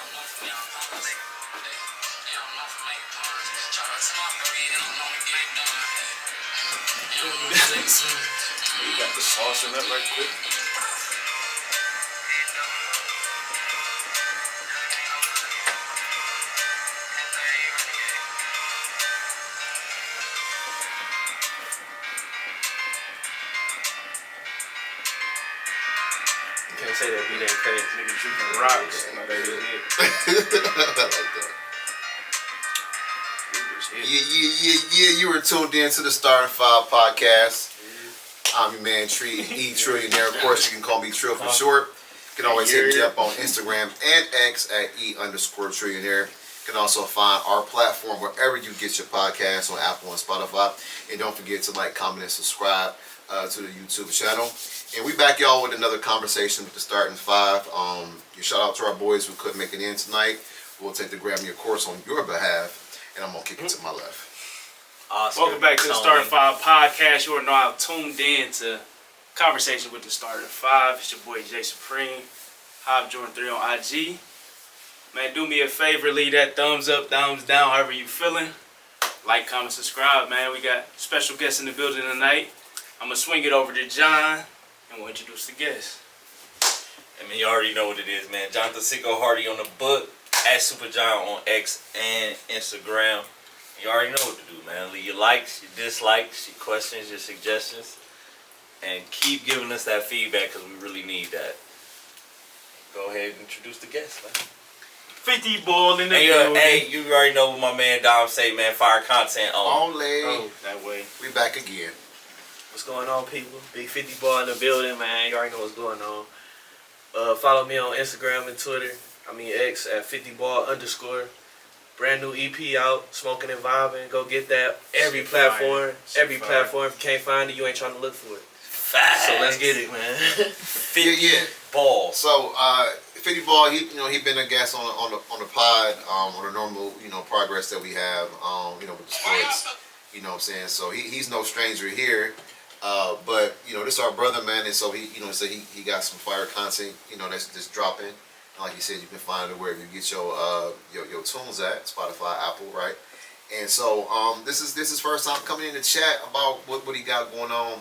You got the sauce in that right quick. Can't say that beat ain't crazy. Niggas drinking rocks. No, they didn't hit. Yeah. You were tuned in to the Starting Five podcast. I'm your man, E-Trillionaire. Of course, you can call me Trill for short. You can always hit me up on Instagram and X at E_Trillionaire. You can also find our platform wherever you get your podcasts on Apple and Spotify. And don't forget to like, comment, and subscribe to the YouTube channel. And we back y'all with another conversation with the Starting Five. You shout out to our boys who couldn't make it in tonight. We'll take the Grammy, of course, on your behalf. And I'm going to kick it to my left. Oscar, welcome back to the Starting Five podcast. You are now tuned in to Conversation with the Starting Five. It's your boy Jay Supreme, Hob Jordan 3 on IG. Man, do me a favor, leave that thumbs up, thumbs down, however you feeling. Like, comment, subscribe, man. We got special guests in the building tonight. I'm going to swing it over to John, and we'll introduce the guests. I mean, you already know what it is, man. Jonathan Sicko Hardy on the book, at Supergiant on X and Instagram. You already know what to do, man. Leave your likes, your dislikes, your questions, your suggestions, and keep giving us that feedback because we really need that. Go ahead and introduce the guests, man. 50 ball in the building. Hey, you already know what my man Dom say, man. Fire content on. Only. Oh, that way. We back again. What's going on, people? Big 50 ball in the building, man. You already know what's going on. Follow me on Instagram and Twitter. X at 50ball_. Brand new EP out, Smoking and Vibing. Go get that. Every platform. Every platform. If you can't find it, you ain't trying to look for it. Facts. So let's get it, man. 50 ball. So 50 Ball, he been a guest on the pod, on the normal progress that we have, with the sports. You know what I'm saying? So he's no stranger here. But this our brother, man, and so he got some fire content, that's just dropping. And like you said, you can find it wherever you get your tunes at, Spotify, Apple, right? And so this is first time coming in to chat about what he got going on,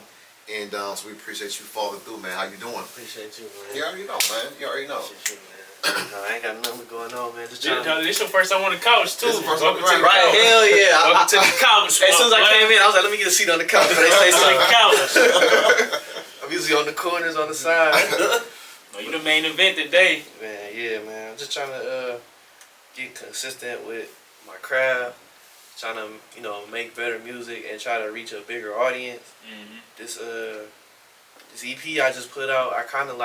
and so we appreciate you following through, man. How you doing? Appreciate you, man. You already know, man. You already know. Appreciate you, man. No, I ain't got nothing going on, man. Just trying This your first time on the couch, too. This is the first time Welcome to the Right, couch. hell yeah. Welcome to the couch. As soon as I came in, I was like, let me get a seat on the couch. They say On the something. couch. I'm usually on the corners, on the side. No, you the main event today. Man, yeah, man. I'm just trying to get consistent with my craft. Trying to, make better music and try to reach a bigger audience. Mm-hmm. This EP I just put out, I kind of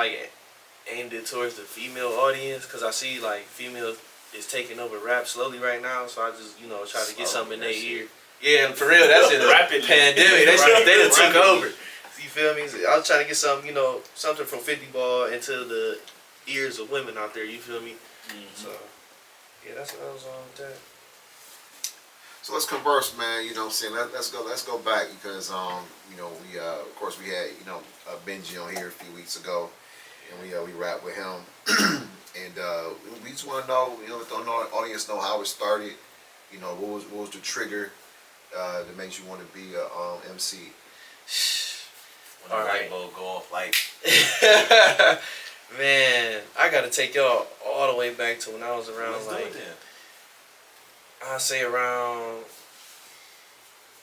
aimed it towards the female audience because I see females is taking over rap slowly right now. So I just try to get something in their ear. Yeah, and for real, that's in the Rapidly. pandemic. They done took Rapidly. over. You feel me? So I was trying to get something, something from 50 Ball into the ears of women out there. You feel me? Mm-hmm. So yeah, that's what I was on with that. So let's converse, man. You know what I'm saying? Let's go back because we of course we had Benji on here a few weeks ago, and we rapped with him, and we just want to know, let the audience know how it started. What was the trigger that made you want to be a MC? When the light bulb go off, Man, I gotta take y'all all the way back to when I was around Let's do it then. I'd say around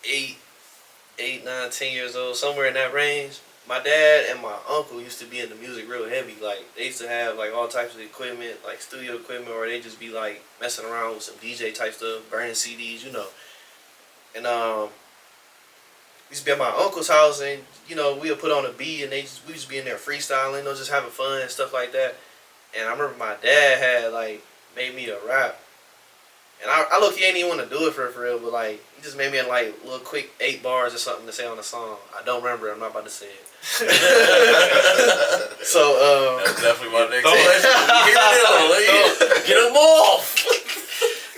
8, 9, 10 years old, somewhere in that range. My dad and my uncle used to be in the music real heavy. They used to have all types of equipment, studio equipment, or they just be messing around with some DJ type stuff, burning CDs, And we used to be at my uncle's house, and we would put on a beat, and we used to be in there freestyling, just having fun and stuff like that. And I remember my dad had made me a rap. And I look-key ain't even want to do it for real, but he just made me a little quick 8 bars or something to say on the song. I don't remember. I'm not about to say it. So That's definitely my next question. Get them off.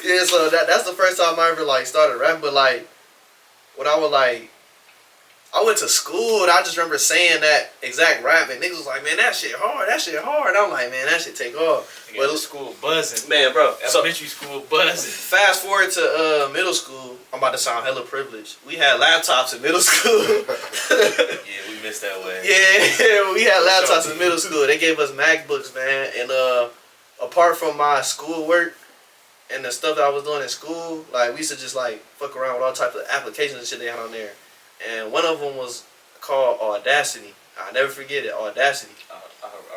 yeah. So that's the first time I ever started rapping. But when I was I went to school and I just remember saying that exact rap and niggas was like, man, that shit hard. And I'm like, man, that shit take off. Well, the school buzzing. Man, bro. So, Elementary school buzzing. fast forward to middle school. I'm about to sound hella privileged. We had laptops in middle school. Yeah, we missed that way. Yeah, we had laptops in middle school. They gave us MacBooks, man. And apart from my schoolwork and the stuff that I was doing in school, like we used to just like fuck around with all types of applications and shit they had on there. And one of them was called Audacity. I'll never forget it, Audacity. I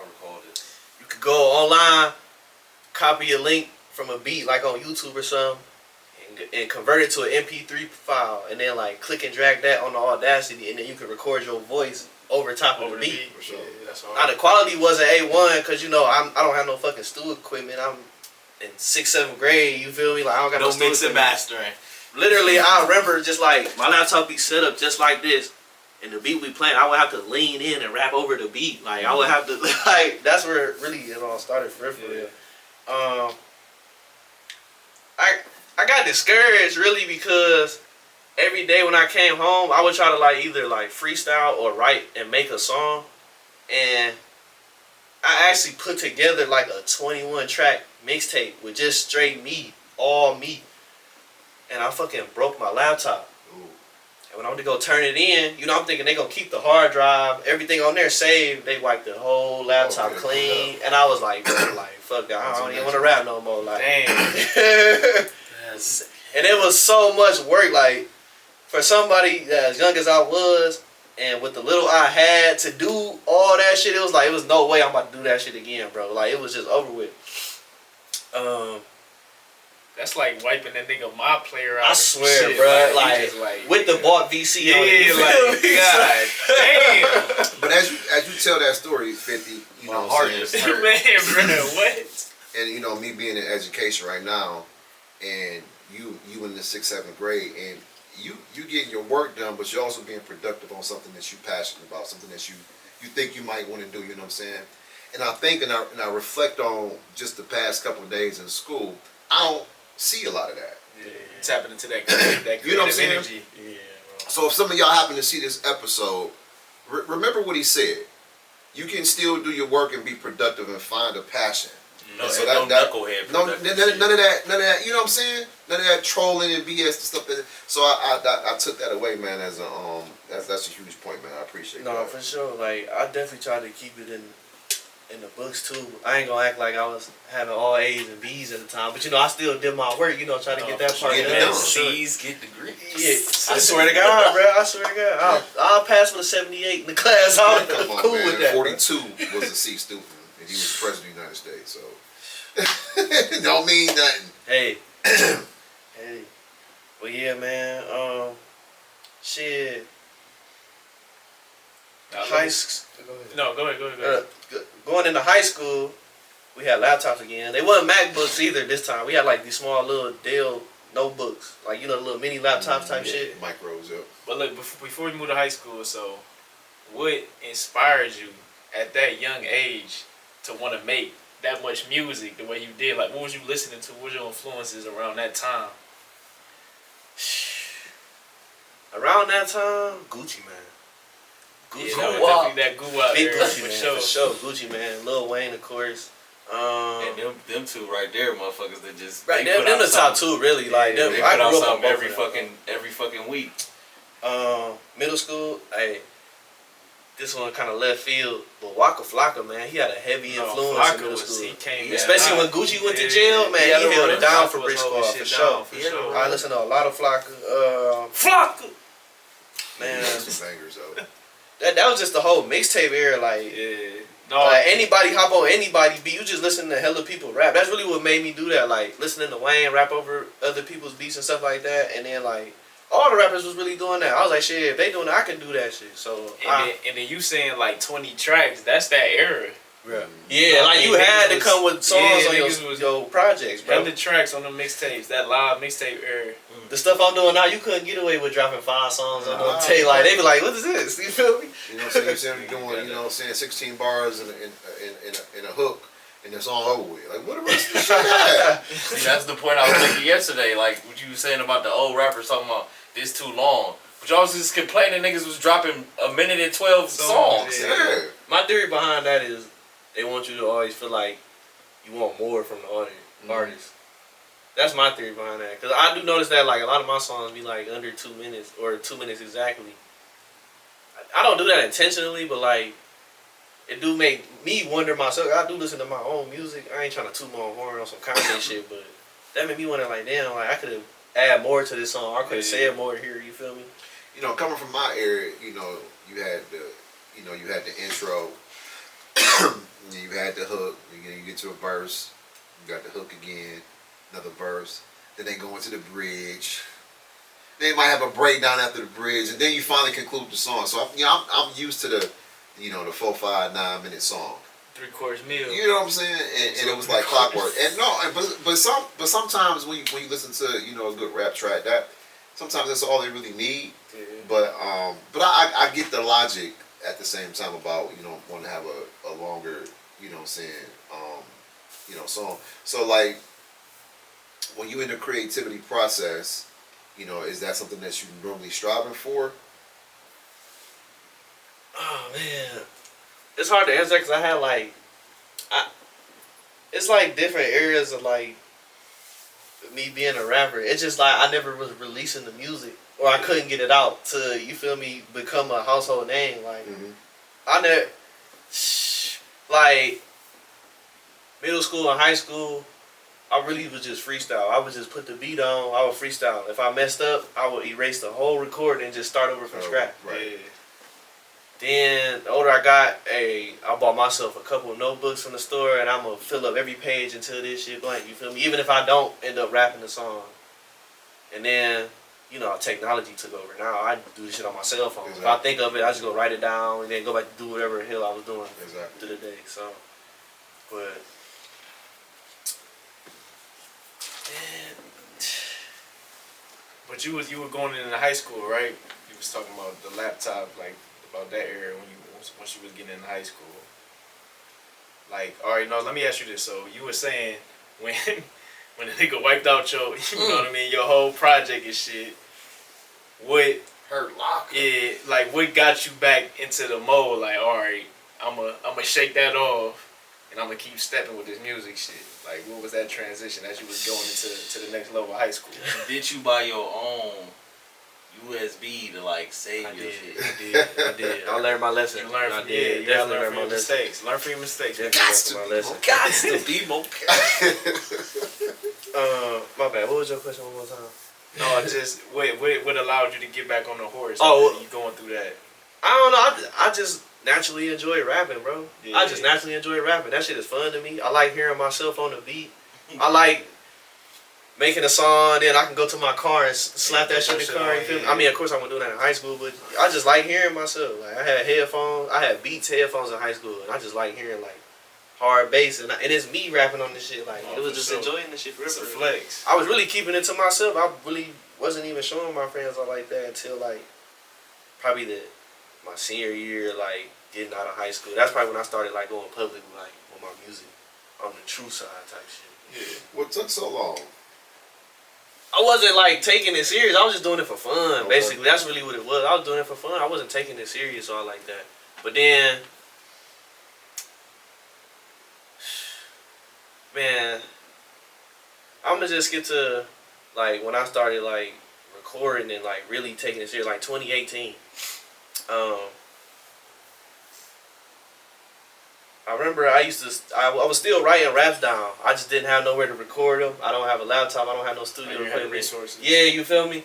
recall this. You could go online, copy a link from a beat like on YouTube or something, and convert it to an MP3 file, and then like click and drag that on the Audacity, and then you can record your voice over top of the beat. For sure. Yeah, that's hard. Now the quality wasn't A1 because you know I don't have no fucking studio equipment. I'm in 6th, 7th grade. You feel me? Like I don't got no studio mix and equipment. mastering. Literally, I remember just like my laptop be set up just like this, and the beat we playing, I would have to lean in and rap over the beat. Like I would have to like that's where really it all started for real. I got discouraged really because every day when I came home, I would try to like either like freestyle or write and make a song, and I actually put together like a 21 track mixtape with just straight me, all me. And I fucking broke my laptop. Ooh. And when I went to go turn it in, you know, I'm thinking they gonna keep the hard drive, everything on there saved. They wiped the whole laptop clean, and I was like, bro, like fuck that, I don't even want to rap no more. Like, Damn. and it was so much work. Like for somebody as young as I was, and with the little I had to do all that shit, it was no way I'm about to do that shit again, bro. Like it was just over with. That's like wiping that nigga my player out. I swear, bro. Like with the bought VC on it. Yeah, like God damn. But as you tell that story, 50, you know what I'm saying? Man, bro, what? And you know, me being in education right now, and you in the 6th, 7th grade, and you getting your work done, but you're also being productive on something that you're passionate about, something that you think you might want to do. You know what I'm saying? And I think, and I reflect on just the past couple of days in school, I don't see a lot of that. Yeah, tapping into that creative You know what I'm saying? energy. Yeah, bro. So if some of y'all happen to see this episode, remember what he said. You can still do your work and be productive and find a passion. No, And so no knucklehead. none of that. You know what I'm saying? None of that trolling and BS and stuff. So I took that away, man. As a that's a huge point, man. I appreciate No, that. for sure. Like I definitely tried to keep it in the books too. I ain't gonna act like I was having all A's and B's at the time, but you know I still did my work. You know, try to get that part Get it done. done. C's get degrees. Yeah, I swear to God, bro. I swear to God, I'll pass with a 78 in the class. I'm Come on, cool man. with that. 42 was a C student, and he was president of the United States. So don't mean nothing. Hey, hey, well yeah, man. Shit. High school. No, go ahead. Going into high school, we had laptops again. They wasn't MacBooks either this time. We had like these small little Dell notebooks, like you know, the little mini laptops type shit. Micros up. But look, before we moved to high school, so what inspired you at that young age to want to make that much music the way you did? Like, what was you listening to? What was your influences around that time? Around that time, Gucci Man. Gucci Yeah, Man. that was definitely that goo out Big there Gucci for Man, sure. for sure. Gucci Man, Lil Wayne, of course. And them two right there, motherfuckers that just Right, they them put out the top something- two, really. Like, Yeah, them, they I put out grew up on something both of them. every fucking week. Middle school, hey, this one kind of left field, but Waka Flocka, man, he had a heavy influence in middle school. He came Especially when Gucci went to jail, man, he held it down for Brick Squad, for sure. sure. I listen to a lot of Flocka. Flocka! Man, Some bangers though. that was just the whole mixtape era, like. Yeah. No, Like anybody hop on anybody beat, you just listen to hella people rap. That's really what made me do that. Like listening to Wayne rap over other people's beats and stuff like that. And then like all the rappers was really doing that. I was like, shit, if they doing that, I can do that shit. So and then you saying like 20 tracks, that's that era. yeah, like you had to come with songs on niggas your projects, bro. Hella tracks on the mixtapes, that live mixtape era. The stuff I'm doing now, you couldn't get away with dropping 5 songs on one tape. Like they be like, what is this? You feel me? You know what I'm saying? You're doing, you know what I'm saying, 16 bars in a hook, and it's all over with. Like, what the rest of the shit at? See, that's the point I was thinking yesterday. Like what you were saying about the old rappers talking about this too long, but Jaws was complaining niggas was dropping a minute and 12 songs. Yeah. My theory behind that is they want you to always feel like you want more from the artist. That's my theory behind that. Because I do notice that like a lot of my songs be like under 2 minutes or 2 minutes exactly. I don't do that intentionally, but like it do make me wonder myself. I do listen to my own music. I ain't trying to toot my own horn on some Kanye shit, but that made me wonder like, damn, like I could have add more to this song. I could have said more here. You feel me? You know, coming from my area, you know, you had the intro, you had the hook. You get to a verse, you got the hook again, another verse. Then they go into the bridge. They might have a breakdown after the bridge, and then you finally conclude the song. So I'm used to the, you know, the 4, 5, 9 minute song. 3/4 meal. You know what I'm saying? And it was like clockwork. And but sometimes when you listen to, you know, a good rap track, that sometimes that's all they really need. Yeah. But I get the logic at the same time about, you know, wanting to have a longer, you know what I'm saying, you know, song. So like when you in the creativity process, you know, is that something that you normally striving for? Oh man, it's hard to answer because I had like, it's like different areas of like me being a rapper. It's just like I never was releasing the music, or I couldn't get it out to, you feel me, become a household name. Like I never, like middle school and high school, I really was just freestyle. I would just put the beat on. I would freestyle. If I messed up, I would erase the whole recording and just start over from scratch. Right. Yeah. Then the older I got, I bought myself a couple of notebooks from the store, and I'm gonna fill up every page until this shit blank. You feel me? Even if I don't end up rapping the song. And then, you know, technology took over. Now I do this shit on my cell phone. Exactly. If I think of it, I just go write it down and then go back to do whatever the hell I was doing Exactly. through the day. So, but man, But you were going into high school, right? You was talking about the laptop, like about that era once you was getting into high school. Like, all right, no, let me ask you this. So you were saying when the nigga wiped out your, you know what I mean, your whole project and shit. What Hurt locker. Yeah, like what got you back into the mode? Like, all right, I'ma shake that off, and I'ma keep stepping with this music shit. Like, what was that transition as you was going into the next level of high school? Did you buy your own USB to like save I your did. shit? I did. I learned my lesson. You learn I from did. you gotta Definitely learn learned from my your lesson. mistakes. Learn from your mistakes. Definitely learned from my lesson. Gots to be more. My bad. What was your question one more time? No, just what allowed you to get back on the horse? Oh, after you going through that. I don't know. I just naturally enjoy rapping, bro. Yeah. I just naturally enjoy rapping. That shit is fun to me. I like hearing myself on the beat. I like making a song, then I can go to my car and slap that shit in the car. You feel me? I mean, of course, I wasn't doing that in high school, but I just like hearing myself. Like, I had headphones. I had Beats headphones in high school, and I just like hearing like hard bass, and it's me rapping on this shit. Like, it was just enjoying this shit for It's a real. flex. I was really keeping it to myself. I really wasn't even showing my friends all like that until like probably my senior year, like getting out of high school. That's probably when I started like going public, like with my music on the true side type shit. Yeah. What took so long? I wasn't like taking it serious. I was just doing it for fun. Okay. Basically, that's really what it was. I was doing it for fun. I wasn't taking it serious all like that. But then, man, I'm gonna just get to like when I started like recording and like really taking it serious, like 2018. I remember I was still writing raps down. I just didn't have nowhere to record them. I don't have a laptop. I don't have no studio You had the equipment. resources. Yeah, you feel me?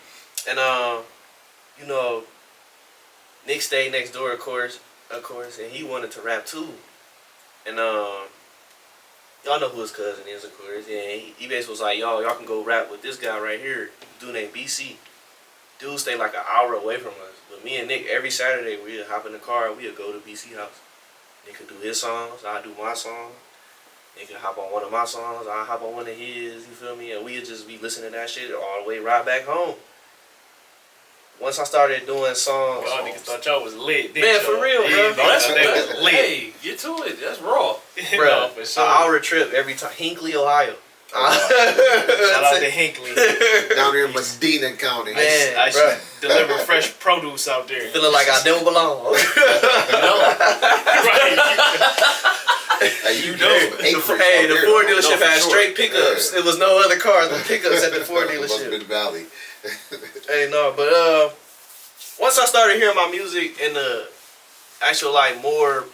And you know, Nick stayed next door, of course, and he wanted to rap too. And y'all know who his cousin is, of course. Yeah, he basically was like, y'all can go rap with this guy right here, dude named BC. Dude stayed like an hour away from us. But me and Nick, every Saturday, we'd hop in the car, we'd go to BC house. Nick could do his songs, I'd do my song. Nick could hop on one of my songs, I'd hop on one of his, you feel me? And we'd just be listening to that shit all the way right back home. Once I started doing songs... Y'all niggas thought y'all was lit, Man, for real, bro. Yeah, No, that's they was lit. Hey, get to it. That's raw. Bro, No, for sure. an hour trip every time. Hinkley, Ohio. Shout out to Hinckley. Down there in Medina County. Man. I bruh. should deliver fresh produce out there. Feeling like I don't belong. Hey, you know. Hey, the Ford dealership had straight pickups. Yeah. There was no other cars but pickups at the Ford Must have dealership. been Valley. Hey, no, but once I started hearing my music in the actual like more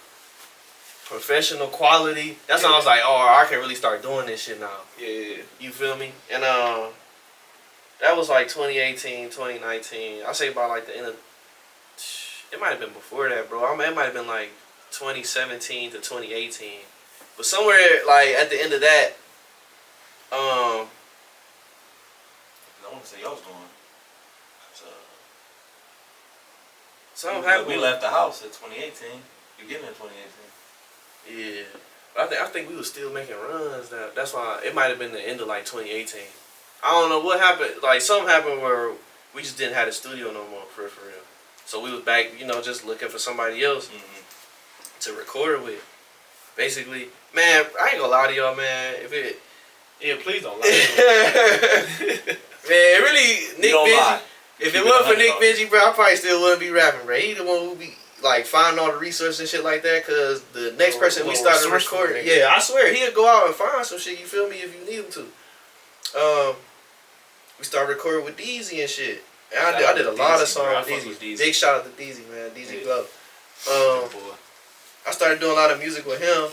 professional quality, that's when I was like, oh, I can really start doing this shit now. Yeah. You feel me? And that was like 2018, 2019. I say by like the end of, it might have been before that, bro. It might have been like 2017 to 2018. But somewhere like at the end of that, I want to say y'all was doing. something happened. We left the house in 2018. You getting in 2018? Yeah. But I think we was still making runs. That's why it might have been the end of like 2018. I don't know what happened. Like something happened where we just didn't have the studio no more for real. So we was back, just looking for somebody else to record with. Basically, man, I ain't gonna lie to y'all, man. Yeah, please don't lie. Man, really, Nick don't Benji. lie. If Keep it wasn't for it Nick 100. Benji, bro, I probably still wouldn't be rapping, bro. He the one who be like finding all the resources and shit like that. Cause the next person we started resourceful recording, nigga. yeah, I swear he'll go out and find some shit. You feel me? If you need him to. We started recording with Deezy and shit. And I did a lot of Deezy, bro. I songs fuck with with Deezy. Deezy. Big shout out to Deezy, man. Deezy Yeah. Glow. Boy. I started doing a lot of music with him.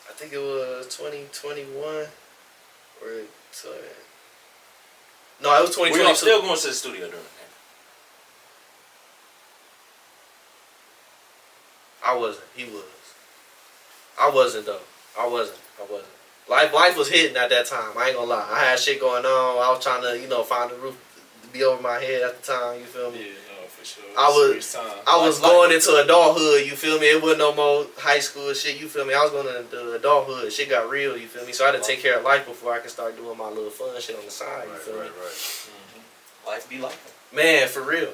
I think it was 2021 or no, it was 2022. We are still going to the studio during that. I wasn't. He was. I wasn't though. I wasn't. Life was hitting at that time. I ain't gonna lie. I had shit going on. I was trying to, find a roof to be over my head at the time. You feel me? Yeah, no, for sure. I was going into adulthood. You feel me? It wasn't no more high school shit. You feel me? I was going into adulthood. Shit got real. You feel me? So I had to take care of life before I could start doing my little fun shit on the side. You feel me? Life be like that. Man, for real.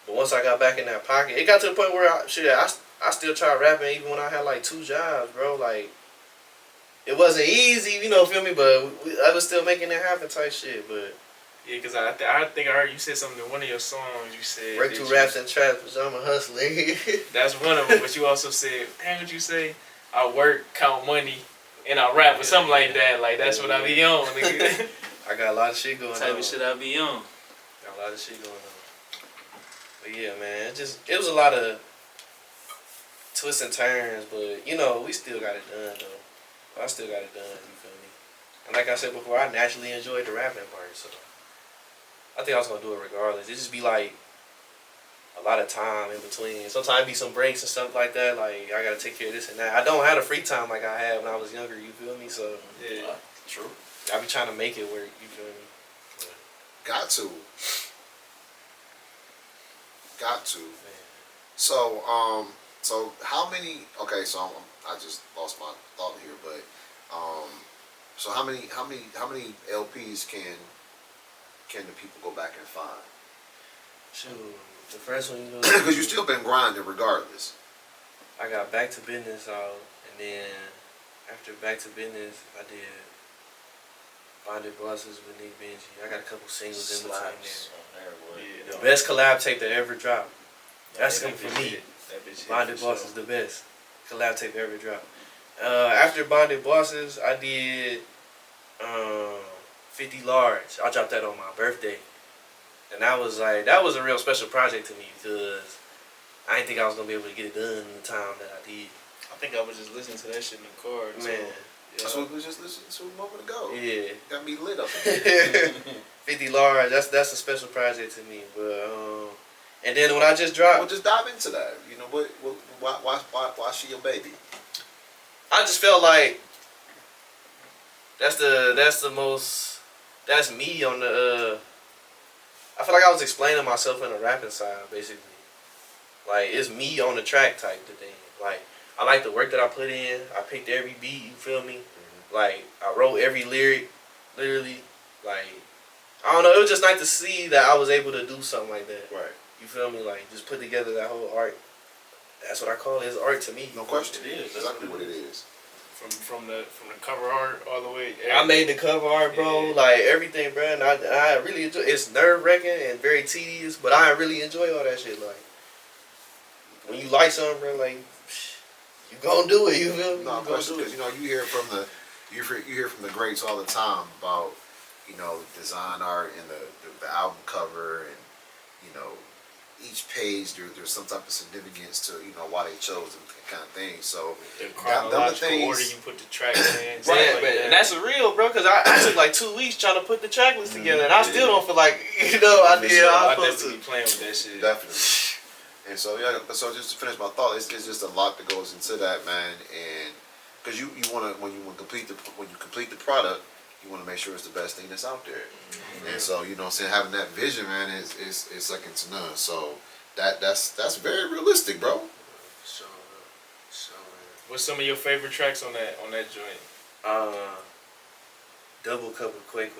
But once I got back in that pocket, it got to the point where I still tried rapping even when I had like 2 jobs, bro. Like, it wasn't easy, feel me? But I was still making it happen type shit. But Yeah, because I think I heard you said something in one of your songs. You said break that through you- raps and traps, because I'm a hustler. That's one of them. But you also said, "Dang, what you say? I work, count money, and I rap," or something like that. Like that's what I be on. Nigga. I got a lot of shit going Type on. of shit I be on. Got a lot of shit going on. But yeah, man, it was a lot of twists and turns, but we still got it done though. I still got it done, you feel me? And like I said before, I naturally enjoyed the rapping part, so I think I was gonna do it regardless. It just be like a lot of time in between. Sometimes it be some breaks and stuff like that, like I gotta take care of this and that. I don't have the free time like I had when I was younger, you feel me? So Yeah. True. I be trying to make it work, you feel me? Got to. Man. So how many? Okay, so I just lost my thought here, but so how many LPs can the people go back and find? Shoot, the first one Because you still been grinding regardless. I got Back to Business out, and then after Back to Business, I did Bonded Bosses with Nick Benji. I got a couple singles in between there. Yeah, The no. best collab tape that ever dropped. That's Yeah, it that for bitch me. hit. That bitch hit Bonded for Bosses sure. the best collab tape ever dropped. After Bonded Bosses, I did 50 Large. I dropped that on my birthday. And that was a real special project to me because I didn't think I was going to be able to get it done in the time that I did. I think I was just listening to that shit in the car. So, Man. That's what we just listened to a moment ago. Yeah. Got me lit up. In here. 50 Large, that's a special project to me. But and then when I just dropped, Well, just dive into that. You know why she your baby? I just felt like that's me on the I feel like I was explaining myself in the rapping side basically. Like it's me on the track type of thing. Like I like the work that I put in. I picked every beat, you feel me? Like I wrote every lyric, literally. Like I don't know, it was just nice to see that I was able to do something like that. Right. You feel me? Like just put together that whole art. That's what I call it. It's art to me. No question. It is. Exactly what it is. from the cover art all the way. I made the cover art, bro. Yeah. Like everything, bro. And I really enjoy. It's nerve wracking and very tedious, but I really enjoy all that shit. Like when you like something, bro, like you gonna do it. You feel me? No, You gonna do because it. you hear from the greats all the time about the design art and the album cover, and each page there's some type of significance to why they chose them, kind of thing. So The them the chronological things- order you put the tracks in. stuff Yeah, like man, that. and that's real, bro. Cause I took like 2 weeks trying to put the track list together, and I still don't feel like I did how I I'm supposed definitely to. playing with that shit. Definitely. And so so just to finish my thought, it's just a lot that goes into that, man. And because you want to when you complete the product, you want to make sure it's the best thing that's out there. And so having that vision, man, is second to none. So that's very realistic, bro. So, What's some of your favorite tracks on that joint? Double cup of Quake.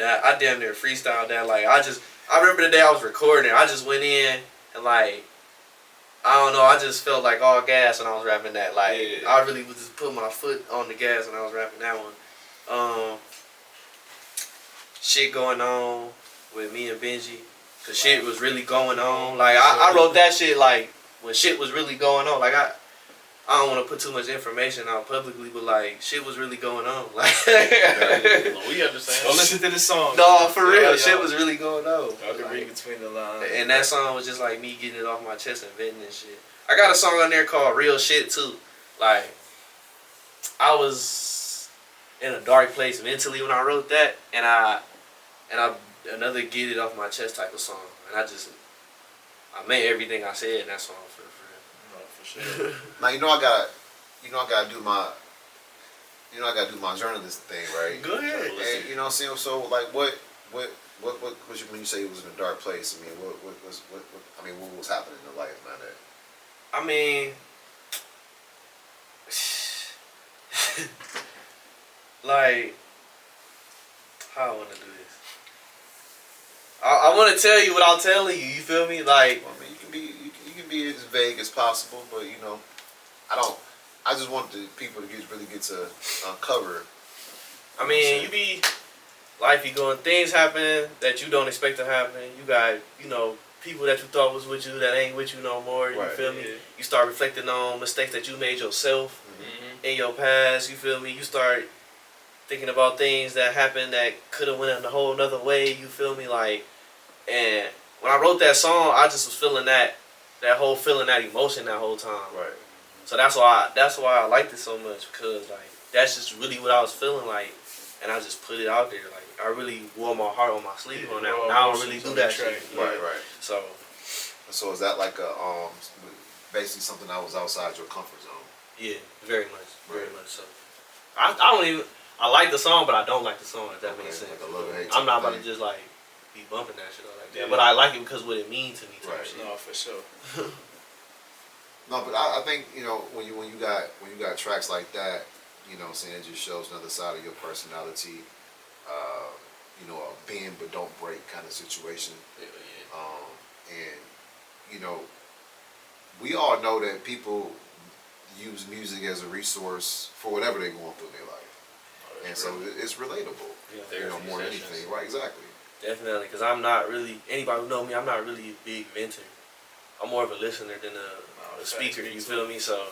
I damn near freestyled that. Like I remember the day I was recording. I just went in and like I don't know. I just felt like all gas when I was rapping that. Like Yeah. I really was just putting my foot on the gas when I was rapping that one. Shit going on with me and Benji. Cause shit was really going on. Like I wrote that shit like when shit was really going on. Like I don't want to put too much information out publicly, but like shit was really going on. Like We understand. Go listen to the song. no, for real, Yeah, shit y'all- was really going on. Y'all can Like, read between the lines. and that song was just like me getting it off my chest and venting and shit. I got a song on there called Real Shit too. Like I was in a dark place mentally when I wrote that, and I another get it off my chest type of song, and I meant everything I said in that song for No, for sure. Now I gotta do my journalist thing, right? Go ahead. And what I'm saying? So like what was when you say it was in a dark place? I mean, what was happening in the life, man? I mean, like, how I want to do this. I want to tell you without telling you. You feel me? Like, Well, I mean, you can be as vague as possible, but I just want the people to really get to uncover. I mean, you be life. You going things happen that you don't expect to happen. You got people that you thought was with you that ain't with you no more. You Right, feel me? yeah. You start reflecting on mistakes that you made yourself Mm-hmm. in your past. You feel me? You start thinking about things that happened that could have went in a whole nother way. You feel me? Like, and when I wrote that song, I just was feeling that whole feeling, that emotion that whole time. Right. So that's why I liked it so much, because like that's just really what I was feeling like, and I just put it out there. Like I really wore my heart on my sleeve on that one. I don't really do that shit. Right. So So is that like basically something that was outside your comfort zone? yeah, very much Right. so. I don't even. I like the song, but I don't like the song. If that Okay, makes sense. like a love hate I'm not type about to thing. just like be bumping that shit like that. Yeah. But I like it because what it means to me. Type Right. shit. No, for sure. No, but I think when you got tracks like that, what I'm saying, it just shows another side of your personality. A bend but don't break kind of situation. And we all know that people use music as a resource for whatever they're going through in their life, and so it's relatable. Yeah. More than anything, right? Exactly. Definitely, because I'm not really, anybody who know me, I'm not really a big venter. I'm more of a listener than a speaker, you feel me? So,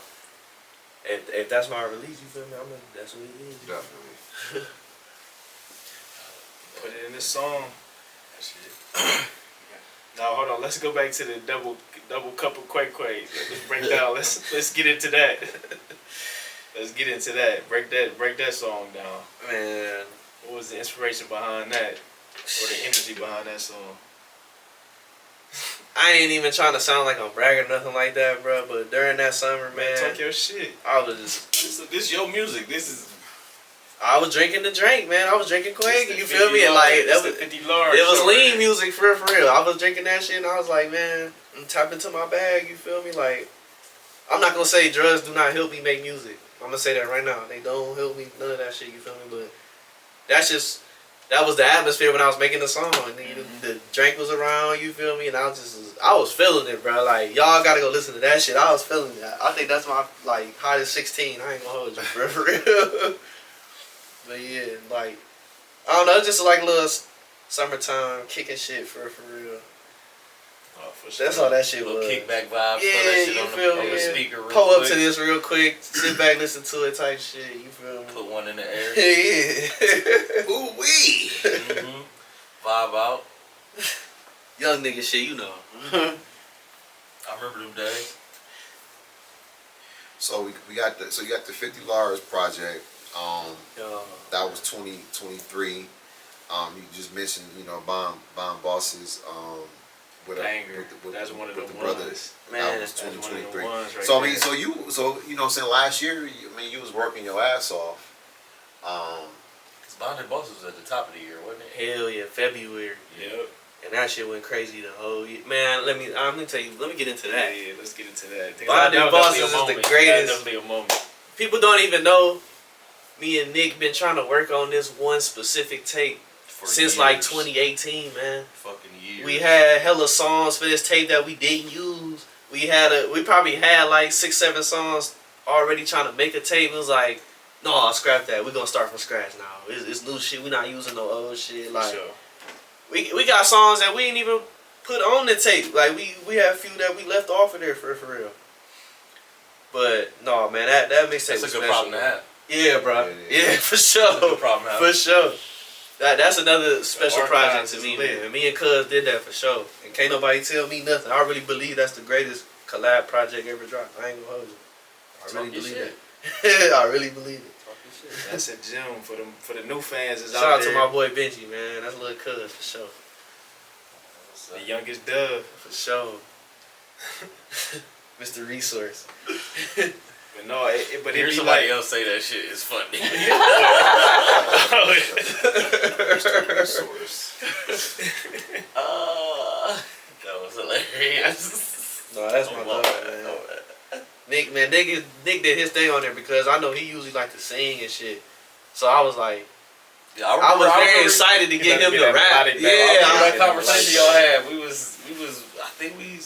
if that's my release, you feel me? That's what it is. Definitely. Put it in this song. That's it. Now hold on. Let's go back to the double cup of Quake. Let's break down. Let's get into that. Let's get into that. Break that song down. Man, What was the inspiration behind that, or the energy behind that song? I ain't even trying to sound like I'm bragging or nothing like that, bro. But during that summer, man, Talk your shit. I was just, This your music. This is. I was drinking the drink, man. I was drinking Quake. It's You the feel 50 me? And large, like it's that the was. 50 large It was show, lean man. music for real. I was drinking that shit and I was like, man, I'm tapping into my bag, you feel me? Like, I'm not gonna say drugs do not help me make music. I'm gonna say that right now. They don't help me, none of that shit, you feel me? But that's just that was the atmosphere when I was making the song. And the drink was around, you feel me? And I was feeling it, bro. Like, y'all gotta go listen to that shit. I was feeling that. I think that's my, like, hottest 16. I ain't gonna hold you, bro, for real. But yeah, like, I don't know, it's just like a little summertime kicking shit for real. Oh, for sure. That's all that shit Little was. kickback vibes. Yeah, throw that shit you on feel the, on me? the speaker real Pull up quick. to this real quick, sit back, listen to it type shit, you feel me? Put one in the air. Yeah. Ooh wee. Vibe out. Young nigga shit, you know. I remember them days. So we got the you got the 50 Lars project. Yo. That was 2023. You just mentioned, you know, Bomb Bosses. Banger. That's one of the brothers. ones. Man, That was That's one of the 2023. ones right So I mean, there. so you know, what I'm saying last year, you was working your ass off. Cause Bonded Boss was at the top of the year, wasn't it? Hell yeah, February. Yep. And that shit went crazy the whole year. Man, let me tell you, let me get into that. Yeah, let's get into that. Bonded That was Bosses definitely a is the moment. greatest. That was definitely a moment. People don't even know me and Nick been trying to work on this one specific tape For since years. like 2018, man. Fucking years. We had hella songs for this tape that we didn't use. We probably had like 6-7 songs already trying to make a tape. It was like, no, scrap that. We're gonna start from scratch now. It's new shit. We're not using no old shit. For Like sure. we got songs that we ain't even put on the tape. Like we have a few that we left off of there for real. But no, man, that mixtape was That's a special. good problem to have. Yeah, bro. Yeah, Yeah, for That's a good sure. problem to have. For sure. That's another special project archives to is me, lit. man. Me and Cuz did that for sure. And can't nobody tell me nothing. I really believe that's the greatest collab project ever dropped. I ain't gonna hold you. I really Talk your believe shit. it. I really believe it. Talk your shit. That's a gem for the new fans is Shout out out to there. my boy Benji, man. That's little Cuz for sure. The youngest dove. For sure. Mr. Resource. But no, but Hear it be somebody like else say that shit is funny. Resource. That was hilarious. No, that's my Oh, dog, bad. man. Oh, bad. Nick did his thing on there because I know he usually like to sing and shit. So I was like, Yeah, I was very remember- excited to get about him to to get that rap. melodic Yeah, back. I remember I- that conversation y'all had. We was. I think we.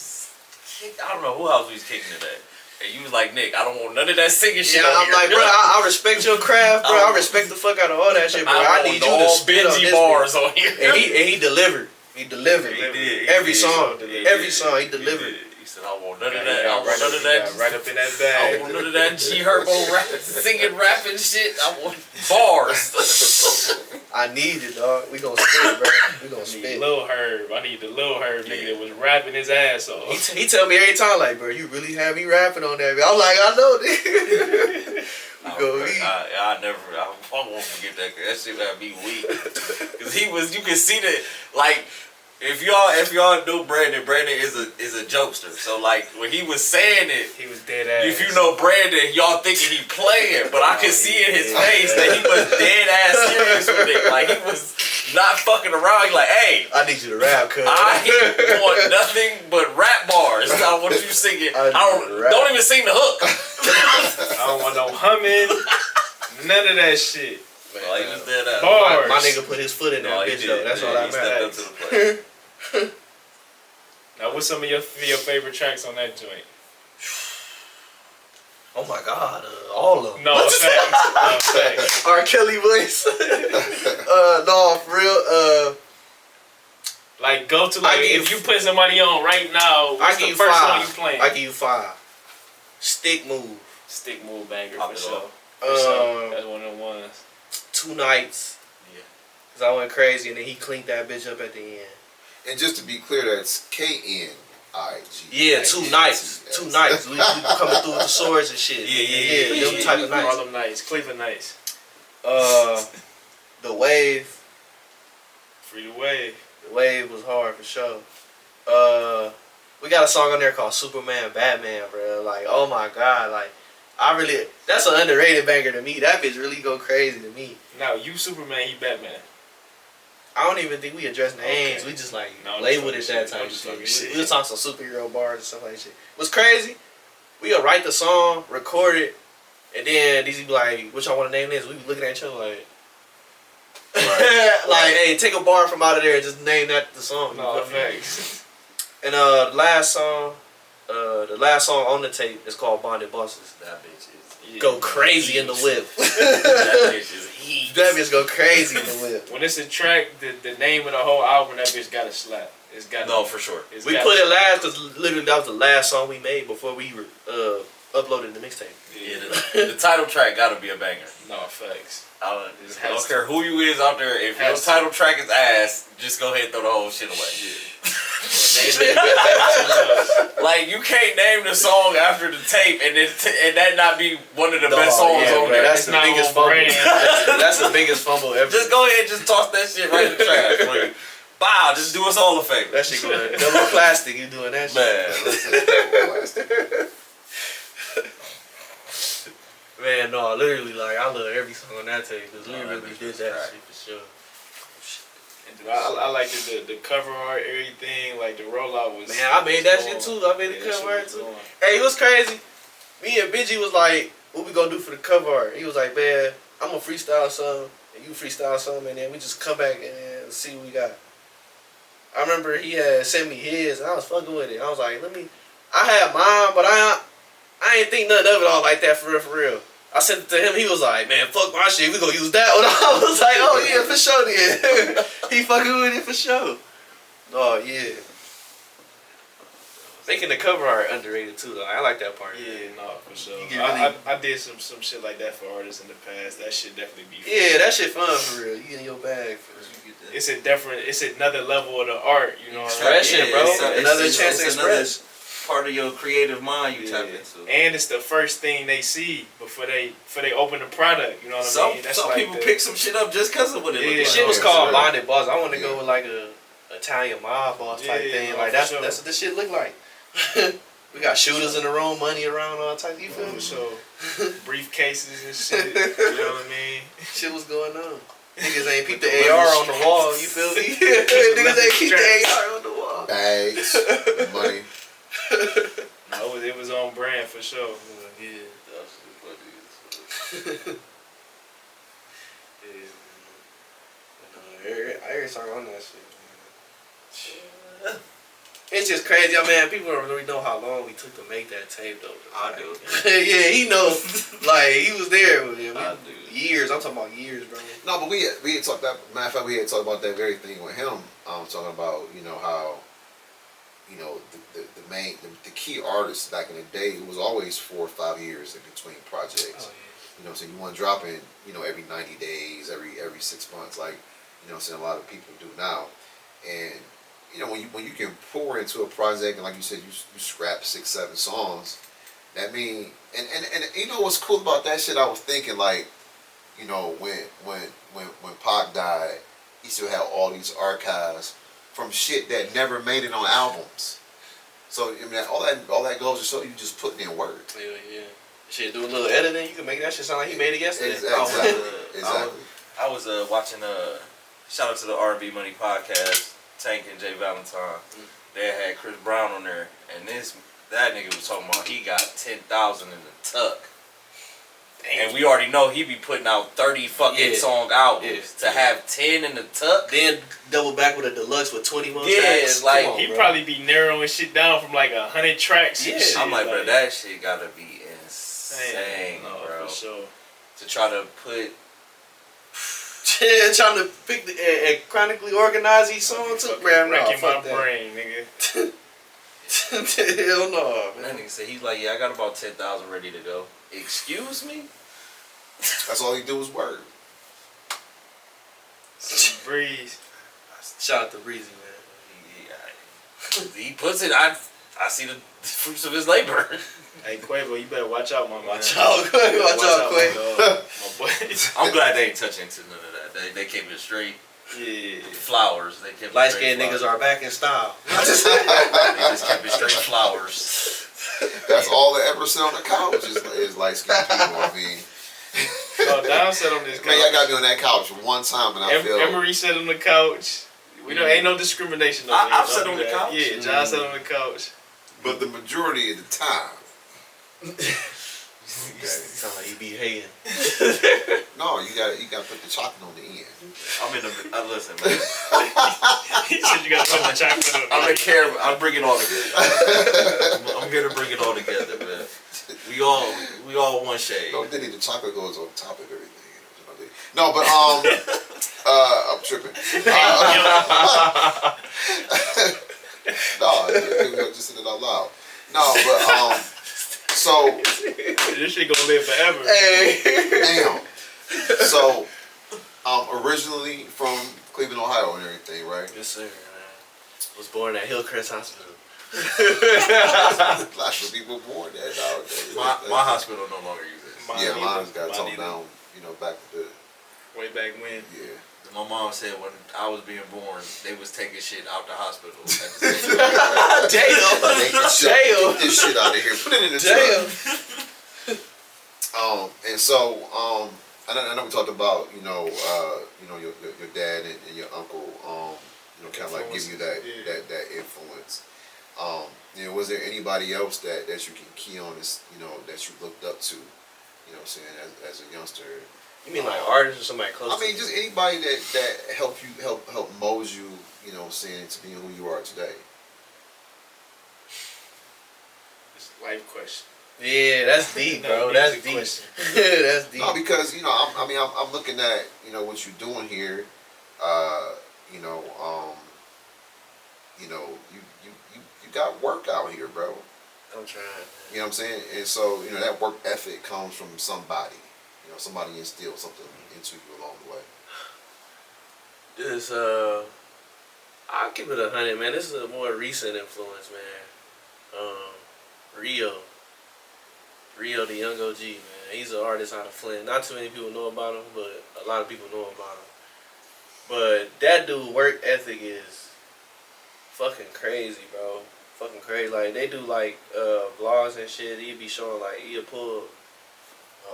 I don't know who else we was kicking it at. And you was like, Nick, I don't want none of that singing shit. Yeah, on I'm here. like, bro, I respect your craft, bro. I respect the fuck out of all that shit, bro. I need you to all spit on Benji this bars bitch. on here. And he delivered. He delivered. He did. Every song. He Every did. song he delivered. did. He said, I want none of Yeah, that. he I got want none of that. right up in that I bag. want none of that G Herbo rap, singing, rapping shit. I want bars. I need it, dog. We gonna spit, bro. We gonna I need spit. Lil Herb. I need the Lil Herb nigga that was rapping his ass off. He tell me every time, like, bro, you really have me rapping on that. I'm like, I know, nigga. We go eat. I won't forget that. 'Cause that shit had me weak. Cause he was, you can see that, like, if y'all know Brandon is a jokester. So like when he was saying it, He was dead ass. if you know Brandon, y'all thinking he playing, but I could see in his face that he was dead ass serious with it. Like he was not fucking around. He like, hey, I need you to rap, cuz. I want nothing but rap bars. I want you singing. I Don't even sing the hook. I don't want no humming. None of that shit. Like, he was dead ass. Bars. My nigga put his foot in that No, he bitch, did. though. That's all Yeah, that he stepped up matters. to the plate. Now, what's some of your favorite tracks on that joint? Oh my god, all of them. No, facts. No, facts. R. Kelly voice. No, for real. Like, go to, I like, give- if you put somebody on right now, I what's give the you first song 5. you playing? I give you 5. Stick Move. Stick Move Banger, Pop for it sure. off. For sure. That's one of the ones. 2 Nights. Yeah. Cause I went crazy and then he cleaned that bitch up at the end. And just to be clear, that's KNIG. Yeah, 2 Nights. 2 Nights. We coming through with the swords and shit. Yeah. Them type of nights. Harlem Nights, Cleveland Nights. The Wave. Free the Wave. The Wave was hard for sure. We got a song on there called Superman Batman, bro. Like, oh my god, like, that's an underrated banger to me. That bitch really go crazy to me. Now, you Superman, he Batman. I don't even think we addressed names. Okay. We just like No, I'm labeled just it that talking type of shit. I'm shit. just talking shit. We'll talk some superhero bars and stuff like that shit. What's crazy? We'll write the song, record it, and then these be like, "What y'all want to name this?" We be looking at each other like, Like, hey, take a bar from out of there and just name that the song. No, facts. And the last song on the tape is called Bonded Bosses. That bitch is. Go crazy in the whip. That bitch is heat. That bitch go crazy in the whip. When it's a track, the name of the whole album, that bitch gotta slap. It's got No, for sure. We put it last because literally that was the last song we made before we uploaded the mixtape. Yeah, the title track gotta be a banger. No, facts. I don't care who you is out there. If your title track is ass, just go ahead and throw the whole shit away. Like you can't name the song after the tape and that not be one of the best songs on there. That's the biggest fumble. That's the biggest fumble ever. Just go ahead and just toss that shit right in the trash. Like, bow, just do us all a favor. That shit good. Double plastic, you doing that shit. Man, listen. Man, no, literally, like, I love every song on that tape because we really did that right. shit for sure. And dude, I like the cover art, everything. Like the rollout was. Man, I made that shit going. too. I made the Yeah, cover art shit too. was going. Hey, it was crazy. Me and Benji was like, what we gonna do for the cover art? He was like, man, I'm gonna freestyle some, and you freestyle some, and then we just come back and see what we got. I remember he had sent me his, and I was fucking with it. I was like, I had mine, but I ain't think nothing of it all like that for real. I sent it to him, he was like, man, fuck my shit, we gonna use that one. I was like, oh yeah, for sure then. He fucking with it for sure. Oh yeah. Making the cover art underrated too though. I like that part. Yeah, no, for sure. You get really- I did some shit like that for artists in the past. That should definitely be fun. Yeah, that shit fun for real. You get in your bag for real. It's another level of the art, you know what I mean? Expression, bro. Another chance to express. Part of your creative mind you tap into. And it's the first thing they see before they open the product, you know what I Some mean? That's some like people pick some shit up just because of what it Yeah, looks The like. shit was Yeah, called sure. Bonded Boss. I want to go with like a Italian mob boss type Yeah, thing. no, Like for that's sure. what this shit look like. We got shooters in the room, money around, all types. You feel me? So briefcases and shit, you know what I mean? Shit was going on. Niggas ain't peep the AR on the wall. You feel me? Niggas ain't peep the AR on the wall. Bags, money. No, it was on brand for sure. Yeah. Every song on that shit. It's just crazy, man. People don't really know how long we took to make that tape, though. I do. Yeah, he knows. Like he was there with him. I do. Years. I'm talking about years, bro. No, but we had talked that. Matter of fact, we had talked about that very thing with him. Talking about how, the key artists back in the day, it was always 4 or 5 years in between projects. Oh, So you want to drop in, every 90 days, every 6 months, like, a lot of people do now. And, when you can pour into a project and like you said, you scrap 6, 7 songs, that mean, and what's cool about that shit, I was thinking like, when Pac died, he still had all these archives from shit that never made it on albums. So all that goes to show you just putting in work. yeah. Shit, do a little editing. You can make that shit sound like he made it yesterday. Exactly. I was watching shout out to the R&B Money podcast, Tank and Jay Valentine. They had Chris Brown on there, and that nigga was talking about he got 10,000 in the tuck. Damn. And we already know he be putting out 30 fucking song albums. To have 10 in the tuck. Then double back with a deluxe with 21 Yeah, tracks. like, Come on, He bro. probably be narrowing shit down from like 100 tracks. Yeah. And shit. I'm like, bro, that shit gotta be insane, no, bro. For sure. To try to put. Yeah, trying to pick and chronically organize these songs too, bro. No, Wrecking my fuck that. brain, nigga. Hell no, That man. nigga said he's like, yeah, I got about 10,000 ready to go. Excuse me? That's all he do is work. Breeze. Shout out to Breezy, man. He puts it. I see the fruits of his labor. Hey Quavo, you better watch out, my man. Watch out, Quavo. Watch out, my Quavo. dog. My boy. I'm glad they ain't touch into none of that. They kept it straight. Yeah. Flowers. They kept Light skinned niggas are back in style. They just kept it straight flowers. That's all they ever sit on the couch is light skinned people. I mean, So Don sat on this couch. man, y'all got me on that couch for one time, and I feel. Emery sat on the couch. We don't ain't no discrimination. over here. I've Don't sat do on the that. couch. Yeah, John sat on the couch. But the majority of the time, Sound like you be hating. No, you gotta put the chocolate on the end. I'm in the. Listen, man. He said you got to put the chocolate on. I'm in care. I'm bringing it all together. I'm here to bring it all together, man. We all one shade. No, then the chocolate goes on top of everything. No, but I'm tripping. No, just said it out loud. No, but so This shit gonna live forever. damn. So originally from Cleveland, Ohio, and everything, right? Yes, sir. Was born at Hillcrest Hospital. Lots of people born there nowadays. My hospital no longer uses it. Yeah, mine's got toned down. Back to the Way back when. yeah. My mom said when I was being born, they was taking shit out the hospital. At the same Damn. Get this shit out of here. Put it in the Damn. truck. And so, I know we talked about, your dad and your uncle, kind of like give you that influence. Was there anybody else that you can key on, this, that you looked up to, saying as a youngster? You mean like artists or somebody close? I mean, just anybody that helped you, help mold you, saying to being who you are today. It's a life question. Yeah, that's deep, bro. That's deep. That's deep. No, because I'm looking at what you're doing here. You got work out here, bro. I'm trying. You know what I'm saying? And so that work ethic comes from somebody. Somebody instilled something into you along the way. This I'll give it 100, man. This is a more recent influence, man. Rio, the young OG, man. He's an artist out of Flint. Not too many people know about him, but a lot of people know about him. But that dude work ethic is fucking crazy, bro. Fucking crazy. Like they do like vlogs and shit. He'd be showing like he'll pull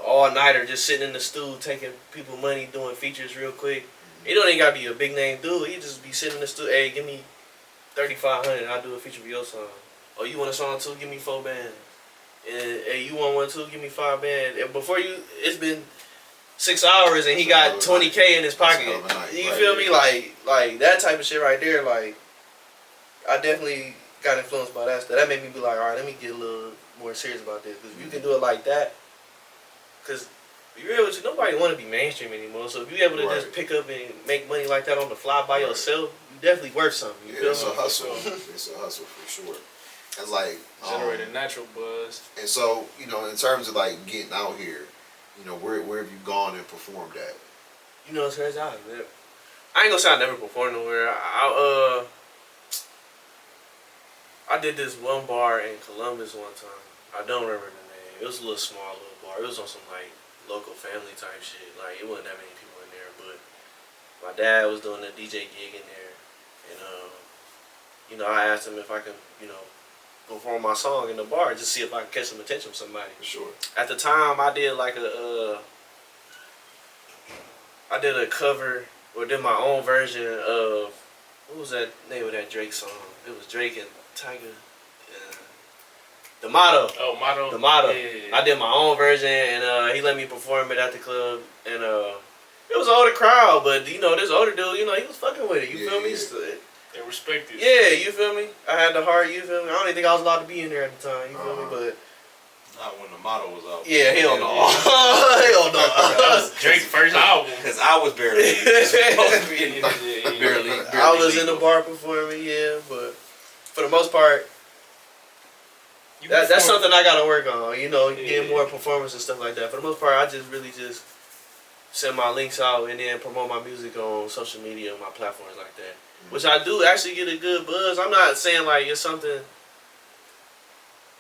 all nighter just sitting in the stool taking people money, doing features real quick. He don't even gotta be a big name dude. He just be sitting in the stool. Hey, give me 3,500. I'll do a feature for your song. Oh, you want a song too? Give me 4 bands. And hey, you want one too? Give me 5 bands. And before it's been 6 hours and he got 20K in his pocket. You feel me? Like that type of shit right there. Like I definitely got influenced by that stuff. That made me be like, all right, let me get a little more serious about this. Because if you can do it like that, because be real with you, nobody want to be mainstream anymore. So if you're able to just pick up and make money like that on the fly by yourself, you definitely worth something. You feel it's me? a hustle. It's a hustle for sure. And like Generating natural buzz. And so in terms of like getting out here, where have you gone and performed at? You know, it's crazy. I ain't gonna say I never performed nowhere. I did this one bar in Columbus one time. I don't remember the name. It was a small little bar. It was on some like local family type shit. Like it wasn't that many people in there, but my dad was doing a DJ gig in there, and I asked him if I could, perform my song in the bar, just see if I could catch some attention from somebody. For sure. At the time, I did like I did a cover or did my own version of what was that name of that Drake song? It was Drake and Tiger. The Motto. Oh, Motto. The Motto. Yeah. I did my own version, and he let me perform it at the club, and it was an older crowd, but this older dude, he was fucking with it. You feel me? They respect it. Yeah, you feel me? I had the heart. You feel me? I don't even think I was allowed to be in there at the time. You feel me? But Not when the motto was out. yeah, hell no. Hell no. That was Drake's first album. Because I was barely supposed to be in it. Barely I was in the legal. bar performing, yeah, but for the most part, You that's perform- something I gotta work on. Yeah. Getting more performance and stuff like that. For the most part, I just really just send my links out and then promote my music on social media and my platforms like that. Which I do actually get a good buzz. I'm not saying like it's something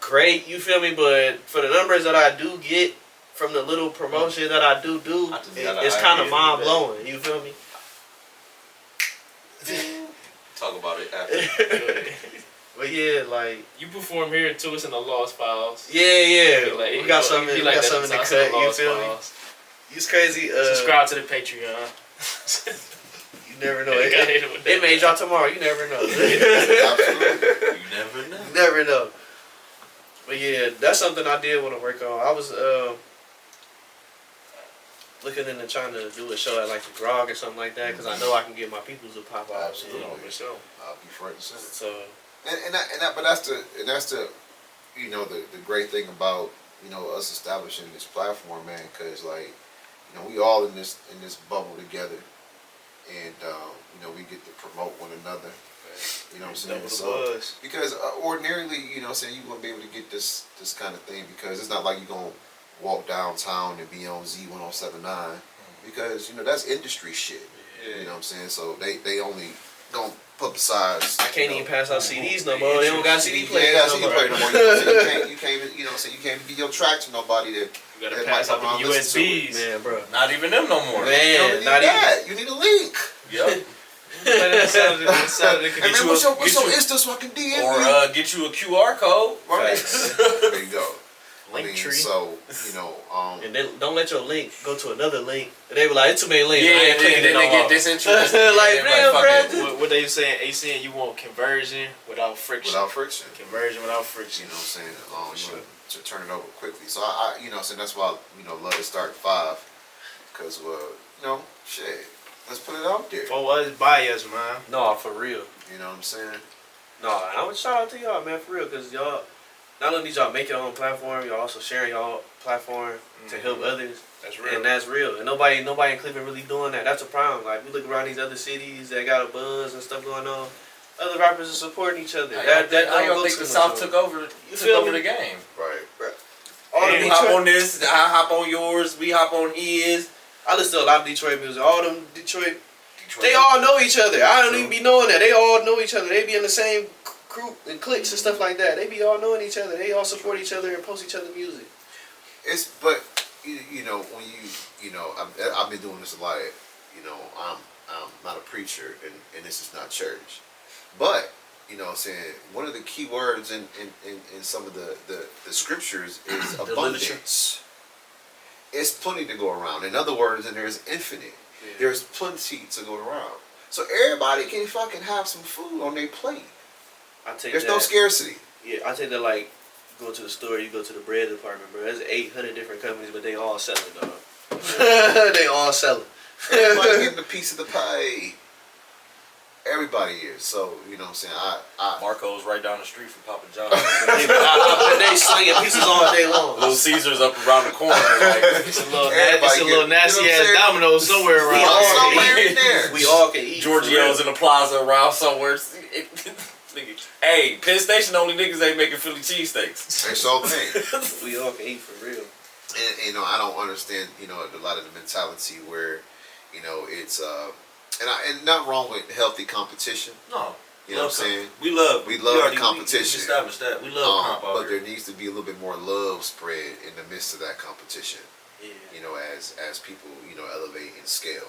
great, you feel me? But for the numbers that I do get from the little promotion that I do, I just got an it's kind of idea mind of that. blowing. You feel me? Talk about it after. But yeah, like You perform here too. It's in the Lost Files. yeah, Like, we got something. We got that. something to It's in the cut. You Lost feel me? Files. It's crazy. Subscribe to the Patreon. You never know. They got hit with They that. may drop tomorrow. You never know. Absolutely. You never know. You never know. But yeah, that's something I did want to work on. I was looking into trying to do a show at like the Grog or something like that because I know I can get my peoples to pop out. Absolutely. You know, for sure. I'll be front and center. So But that's the you know the great thing about you know us establishing this platform, man, because like you know we all in this bubble together, and you know we get to promote one another. You know what I'm saying? Double the So buzz. because ordinarily, you know what I'm saying, you won't be able to get this kind of thing because it's not like you're gonna walk downtown and be on Z1079 because you know that's industry shit. Yeah. You know what I'm saying? So they only gonna publicize. I can't even pass out CDs no more. They don't got CD players. Yeah, no CD more. player no more. You can't even, you know, so you can't even get your track to nobody that. You gotta that pass might out come the around and listen to it. USBs. Man, bro. Not even them no more. You Man, don't need not even. that. You need a link. Yep. That sounded And man, you what's a- your get you- Insta so I can DM Or you? get you a QR code. Right. Facts. There you go. Linktree. So you know, And then don't let your link go to another link. They were like, it's too many links. I Yeah, ain't and clicking then it no they get more. disinterested. Like, damn, fuck bro. it. What they saying? They saying you want conversion without friction. without friction. Conversion without You friction. know what I'm saying? You Sure. know, to turn it over quickly. So I you know, so that's why you know love to start at 5, because you know, shit, let's put it out there. For us, by us, man. No, for real. You know what I'm saying? No, I would shout out to y'all, man, for real, because y'all, not only did y'all make your own platform, y'all also sharing y'all platform to help others. That's real. And that's real. And nobody in Cleveland really doing that. That's a problem. Like, we look around these other cities that got a buzz and stuff going on. Other rappers are supporting each other. I That don't don't go think too the much South on. took over feel me? the game. Right. All the You hop Detroit, on this, I hop on yours, we hop on his. I listen to a lot of Detroit music. All them Detroit, they all know each other. I don't even be knowing that. They all know each other. They be in the same group and cliques and stuff like that. They be all knowing each other. They all support each other and post each other's music. It's but you know when you know I've been doing this a lot. You know I'm not a preacher and this is not church, but you know what I'm saying one of the key words in some of the scriptures is The abundance. It's plenty to go around. In other words, and there's infinite. There's plenty to go around. So everybody can fucking have some food on their plate. I take There's that. no scarcity. Yeah, I take that like go to the store. You go to the bread department, bro. There's 800 different companies, but they all selling, dog. They all selling. Everybody getting a piece of the pie. Everybody is. So, you know what I'm saying? I Marco's right down the street from Papa John's. I bet they slinging pieces all day long. Little Caesar's up around the corner. Like, It's a little, Everybody it's a little get- nasty you know what I'm ass saying? domino somewhere We around. all here. somewhere can in there. eat. We all can eat. Giorgio's in the plaza around somewhere. Hey, Penn Station only niggas ain't making Philly cheesesteaks. That's all thing. We all can eat for real. And you know, I don't understand, you know, a lot of the mentality where, you know, it's and not wrong with healthy competition. No. You know what I'm saying? We love the competition. We established that. We love comp out but here. there needs to be a little bit more love spread in the midst of that competition. Yeah. You know, as people, you know, elevate and scale.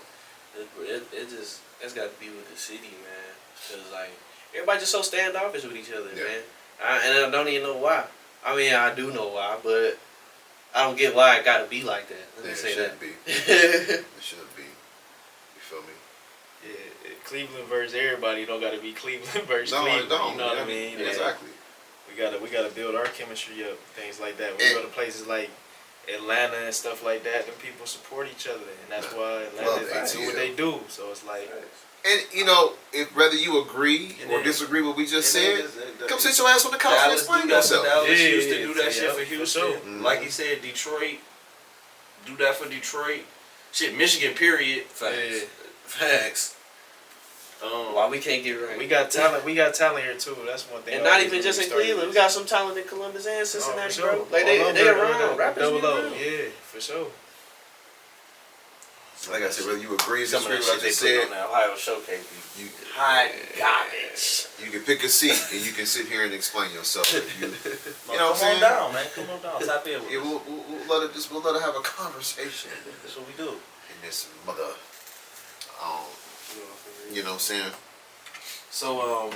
It's got to be with the city, man. Cause like everybody just so standoffish with each other, Yeah. man. And I don't even know why. I mean, I do know why, but I don't get why it got to be like that. Let me It say shouldn't that. be. It shouldn't be. You feel me? Yeah, Cleveland versus everybody don't gotta be Cleveland versus No, Cleveland. it don't. You know what I Yeah, mean? yeah, exactly. We gotta build our chemistry up, things like that. When we And- go to places like Atlanta and stuff like that, then people support each other, and that's why Love Atlanta do ATL. what they do. So it's like, And you know, if whether you agree And or then- disagree with what we just And said, then come sit your ass on the couch and Dallas explain do that for yourself. Dallas. Yeah, Houston do that yeah, shit for for Houston. sure. Mhm. Like you said, Detroit do that for Detroit. Shit, Michigan. Period. Facts. Facts. Why we can't get right? we got talent. We got talent here too. That's one thing. And I not always even just in started Cleveland. We this. got some talent in Columbus and Cincinnati, for sure. bro. Like All they over, around. Rappers double be O. around. Yeah, for sure. Like I said, whether you agree or Some of disagree that with shit what I they just put on said, that Ohio showcase. you Hot garbage. you can pick a seat and you can sit here and explain yourself. If you know what I'm Come on saying? down, man. Come on down. Tap in with Yeah, us. we'll let her have a conversation That's what we do. in this mother. You know what I'm saying? So,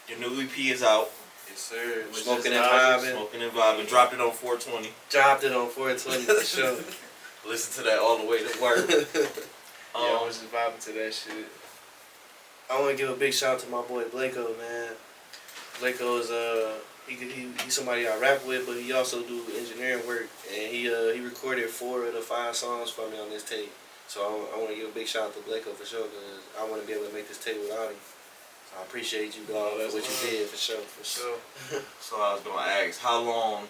your new EP is out. Yes, sir. Which Smoking is and Nas, vibing. Smoking and vibing. Dropped it on 420. Dropped it on 420 for sure. Listen to that all the way to work. Yeah, I was just vibing to that shit. I want to give a big shout out to my boy Blako, man. Blako is He's somebody I rap with, but he also do engineering work, and he recorded 4 of the 5 songs for me on this tape. So I want to give a big shout out to Blako for sure, because I want to be able to make this tape without him. So I appreciate you, dog, for what you did, for sure. So I was gonna ask, how long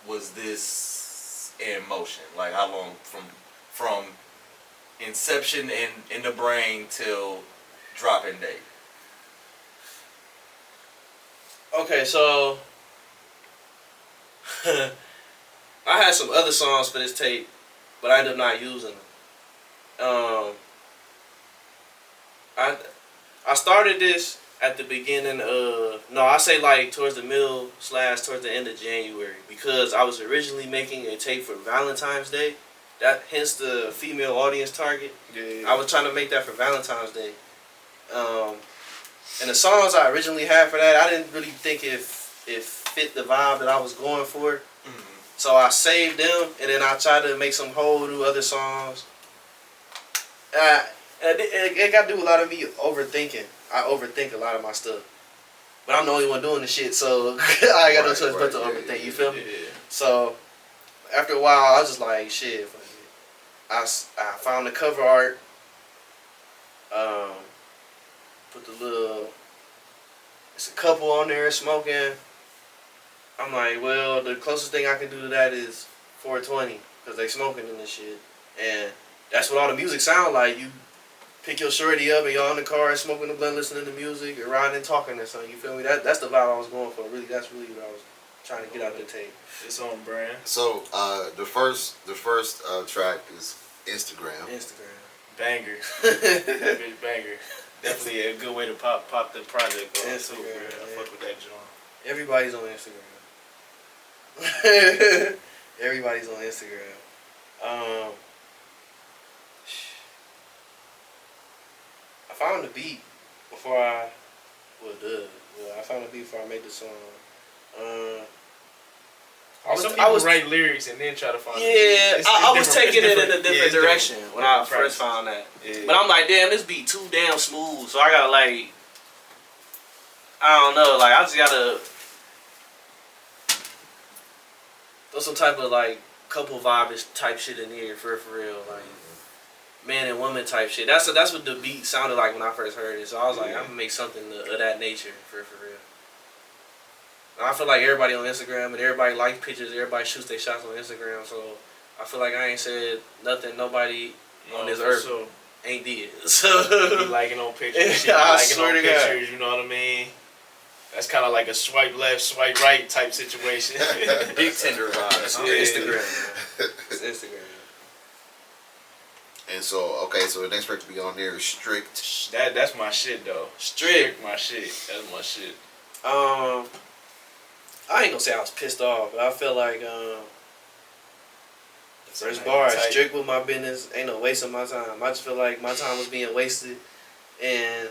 was this in motion? Like, how long from inception in the brain till dropping date? Okay, so I had some other songs for this tape, but I ended up not using them. I started this at the beginning of, no, I say like towards the middle / towards the end of January, because I was originally making a tape for Valentine's Day. That hence the female audience target. Yeah. I was trying to make that for Valentine's Day. And the songs I originally had for that, I didn't really think it fit the vibe that I was going for. Mm-hmm. So I saved them, and then I tried to make some whole new other songs. It got to do with a lot of me overthinking. I overthink a lot of my stuff. But I'm the only one doing the shit, so I ain't got no choice but to overthink, you feel me? Yeah. So after a while, I was just like, shit, fuck it. I found the cover art. Put the little, it's a couple on there smoking. I'm like, well, the closest thing I can do to that is 420, because they smoking in this shit. And that's what all the music sound like. You pick your shorty up and y'all in the car smoking the blunt, listening to music, or riding and talking or something, you feel me? That's the vibe I was going for. Really, that's really what I was trying to get out of the tape. It's on brand. So the first track is Instagram. Banger. That bitch banger. Definitely a good way to pop the project off. Instagram, I yeah. fuck with that joint. Everybody's on Instagram. Everybody's on Instagram. I found the beat before I found the beat before I made the song. Some people write lyrics and then try to find. Yeah, I was taking it in a different yeah, direction when I different first found that. Yeah. But I'm like, damn, this beat too damn smooth. So I gotta like, I don't know, like I just gotta throw some type of like couple vibe type shit in here for real, like man and woman type shit. That's what the beat sounded like when I first heard it. So I was like, I'm gonna make something of that nature for real. And I feel like everybody on Instagram and everybody likes pictures. Everybody shoots their shots on Instagram. So I feel like I ain't said nothing. Nobody on this earth ain't did. So be liking on pictures. Shit, I liking swear on to God. pictures. You know what I mean? That's kind of like a swipe left, swipe right type situation. Big Tinder vibes. on Instagram. Man. It's Instagram. And so, okay, so the next track to be on there is Strict. That's my shit though. Strict. My shit. That's my shit. I ain't gonna say I was pissed off, but I feel like the first Tight. bar, strict with my business, ain't no waste of my time. I just feel like my time was being wasted, and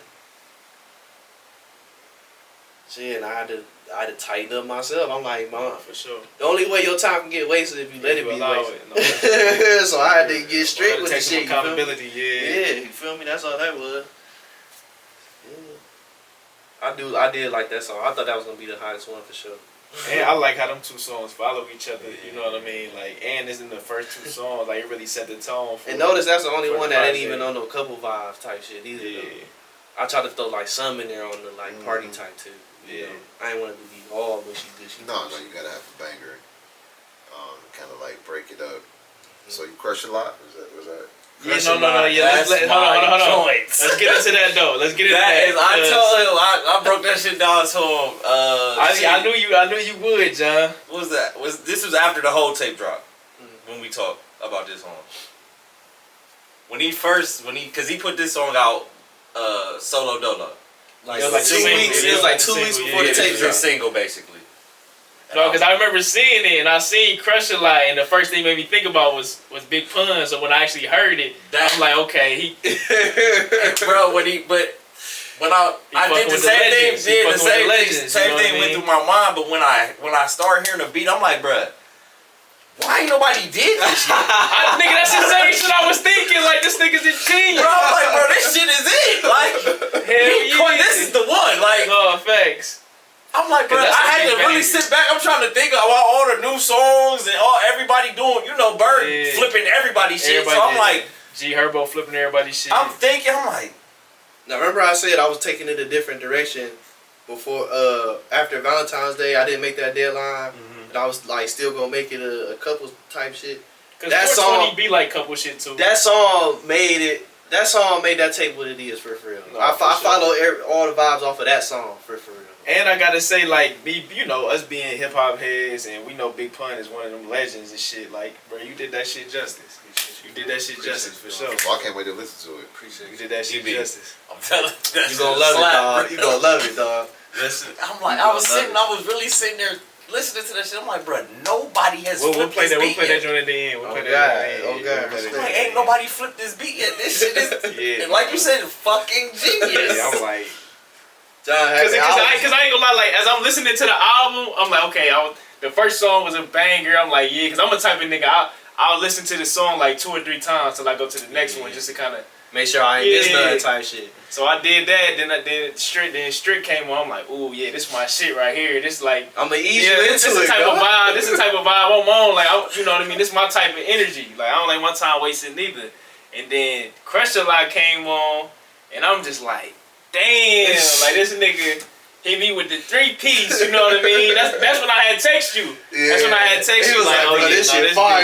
shit, and I had to tighten up myself. I'm like, Mom, For sure. the only way your time can get wasted if you let it be allow wasted. it. No. So I had to get straight with the Take some shit. You feel me? accountability. Yeah. Yeah, you feel me? That's all that was. Yeah. I did like that song. I thought that was gonna be the hottest one for sure. And I like how them two songs follow each other. You know what I mean? Like, and it's in the first two songs. Like, it really set the tone. For And notice that's the only for one the that ain't project. even on no couple vibes type shit either. Yeah. Though. I try to throw like some in there on the like party type too. You Yeah. know? I ain't want to be all mushy gushy. No, you gotta have a banger. Kind of like break it up. So you crush a lot? Was that? Yeah, no. Yeah, hold on. Let's get into that though. Let's get into that. I told him I broke that shit down to him. I knew you would, John. What was that? This was after the whole tape drop when we talked about this song. Cause he put this song out solo dolo. Like, It was like 2 single. weeks. It was like 2 weeks before the It tape was a dropped. single basically. No, because I remember seeing it and I seen Crush a lot, and the first thing it made me think about was Big Pun. So when I actually heard it, I'm like, okay, Bro, when I did the same thing, same thing went through my mind. But when I started hearing the beat, I'm like, bruh, why ain't nobody did this shit? nigga, that's the same shit I was thinking. Like, this nigga's a genius. Bro, I'm like, bro, this shit is it. Like, Hell yeah. this is the one. Like, No, facts. I'm I'm like, bro, I that's a had big to really banger. sit back. I'm trying to think about all the new songs and everybody doing, Bird Yeah. flipping everybody's shit. So Everybody I'm like, G Herbo flipping everybody's shit. I'm thinking, I'm like, Now remember I said I was taking it a different direction before after Valentine's Day. I didn't make that deadline, and I was like still gonna make it a couples type shit. Cause that 420 song- be like couple shit too. That song made it. That song made that tape what it is for real. No, I for sure. follow all the vibes off of that song for real. And I gotta say, like, me, us being hip hop heads, and we know Big Pun is one of them legends and shit. Like, bro, you did that shit justice. You did that shit justice for sure. Well, I can't wait to listen to it. Appreciate You did that shit You did. justice. I'm telling you, You gonna love it, dog. You gonna love it, dog. Listen, I'm like, You I was gonna sitting, love I was really sitting there listening to that shit. I'm like, bro, nobody has We'll flipped play this that. We'll beat play yet. that joint at the end. We'll Oh, play God. that at the end. Oh, Yeah, God. we'll play that I'm like, at the ain't end. nobody flipped this beat yet. This shit is, Yeah. and like you said, fucking genius. Yeah, I'm like, John, cause I ain't gonna lie. Like, as I'm listening to the album, I'm like, okay, the first song was a banger. I'm like, yeah, cause I'm a type of nigga. I'll listen to the song like 2 or 3 times till I go to the next one, just to kind of. make sure I ain't miss Yeah. none type shit. So I did that. Then Strict came on. I'm like, ooh, yeah, this my shit right here. This like. I'm gonna ease Yeah, you this into is it, the type of dog. vibe. This is the type of vibe I'm on. Like, you know what I mean. This is my type of energy. Like, I don't like my time wasted neither. And then Crush a Lot came on, and I'm just like, damn, like this nigga hit me with the 3-piece. You know what I mean? That's when I had text you. That's when I had text He you. was like, oh bro, yeah, this no, shit fire.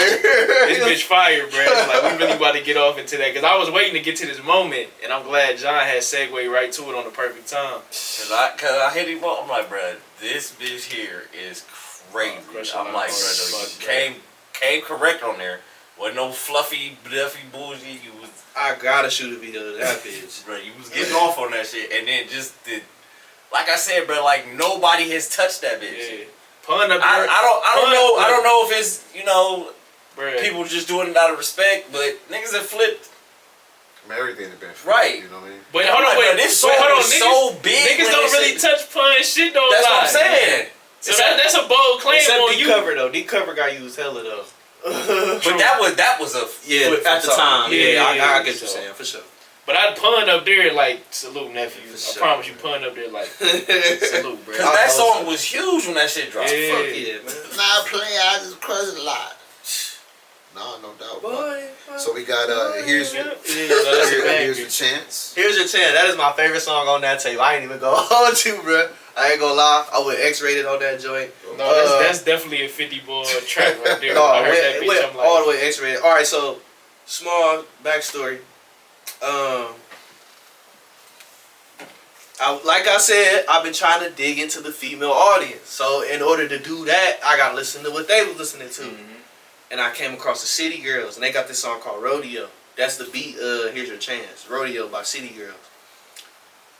This bitch fire, bro. Like, we really about to get off into that because I was waiting to get to this moment, and I'm glad John had segued right to it on the perfect time. Cause I hit him up. I'm like, bro, this bitch here is crazy. Crush a I'm Lot like, hard as bro, fuck, you bro. came correct on there. Wasn't no fluffy, bullshit. You was, I gotta shoot a video of that bitch. bro, you was getting off on that shit, and then just the, like I said, bro, like nobody has touched that bitch. Yeah. Pun up there. I don't know if it's Bruh. people just doing it out of respect, but niggas have flipped. I mean, everything has been Right. You know what I mean? But I'm hold on, like, wait. bro, this song Wait, hold on, was niggas, so big niggas when don't they really said- touch Pun shit though. That's what I'm live. saying. So that's a bold claim Except on D you. cover though. D cover got used hella though. But that was a Yeah, flip at the from time. something. Yeah, I Yeah, get what so. you're saying for sure. But I'd Pun up there like salute nephew. For I sure. promise you, Pun up there like salute, bro. Cause that song was huge when that shit dropped. Yeah. Fuck yeah, man. Nah, play. I just crush a lot. No doubt. Boy, So we got here's Yeah, your no, that's a here's banger. your chance. Here's your chance. That is my favorite song on that tape. I ain't even go on to, bro. I ain't gonna lie. I went X-rated on that joint. No, that's definitely a 50 ball track right there. No, I heard that bitch. went I'm like, all the way X-rated. All right, so small backstory. Like I said, I've been trying to dig into the female audience. So in order to do that, I gotta listen to what they was listening to. And I came across the City Girls, and they got this song called Rodeo. That's the beat. Here's your chance. Rodeo by City Girls.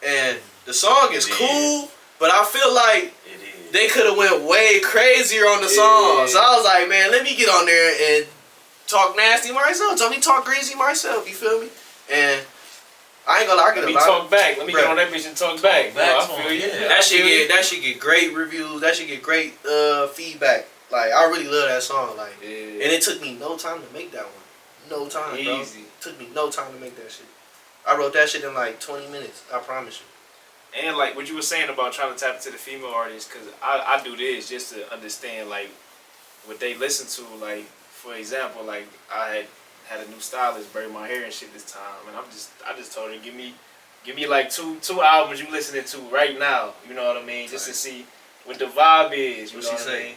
And the song is cool, but I feel like It is. they could have went way crazier on the song. So I was like, man, let me get on there and talk nasty myself. Tell me talk crazy myself. You feel me? And I ain't gonna lie, I get let a me lot. talk back. Let me get Bruh. on that bitch and talk back. back No, to I feel him, you. yeah. That I should feel you. get great reviews. That should get great feedback. Like I really love that song. Like, and it took me no time to make that one. No time, bro. Easy. Took me no time to make that shit. I wrote that shit in like 20 minutes. I promise you. And like what you were saying about trying to tap into the female artists, because I do this just to understand like what they listen to. Like for example, like I had a new stylist braid my hair and shit this time, and I just told her give me like two albums you listening to right now. You know what I mean? Just to see what the vibe is. You What know she what say? I mean?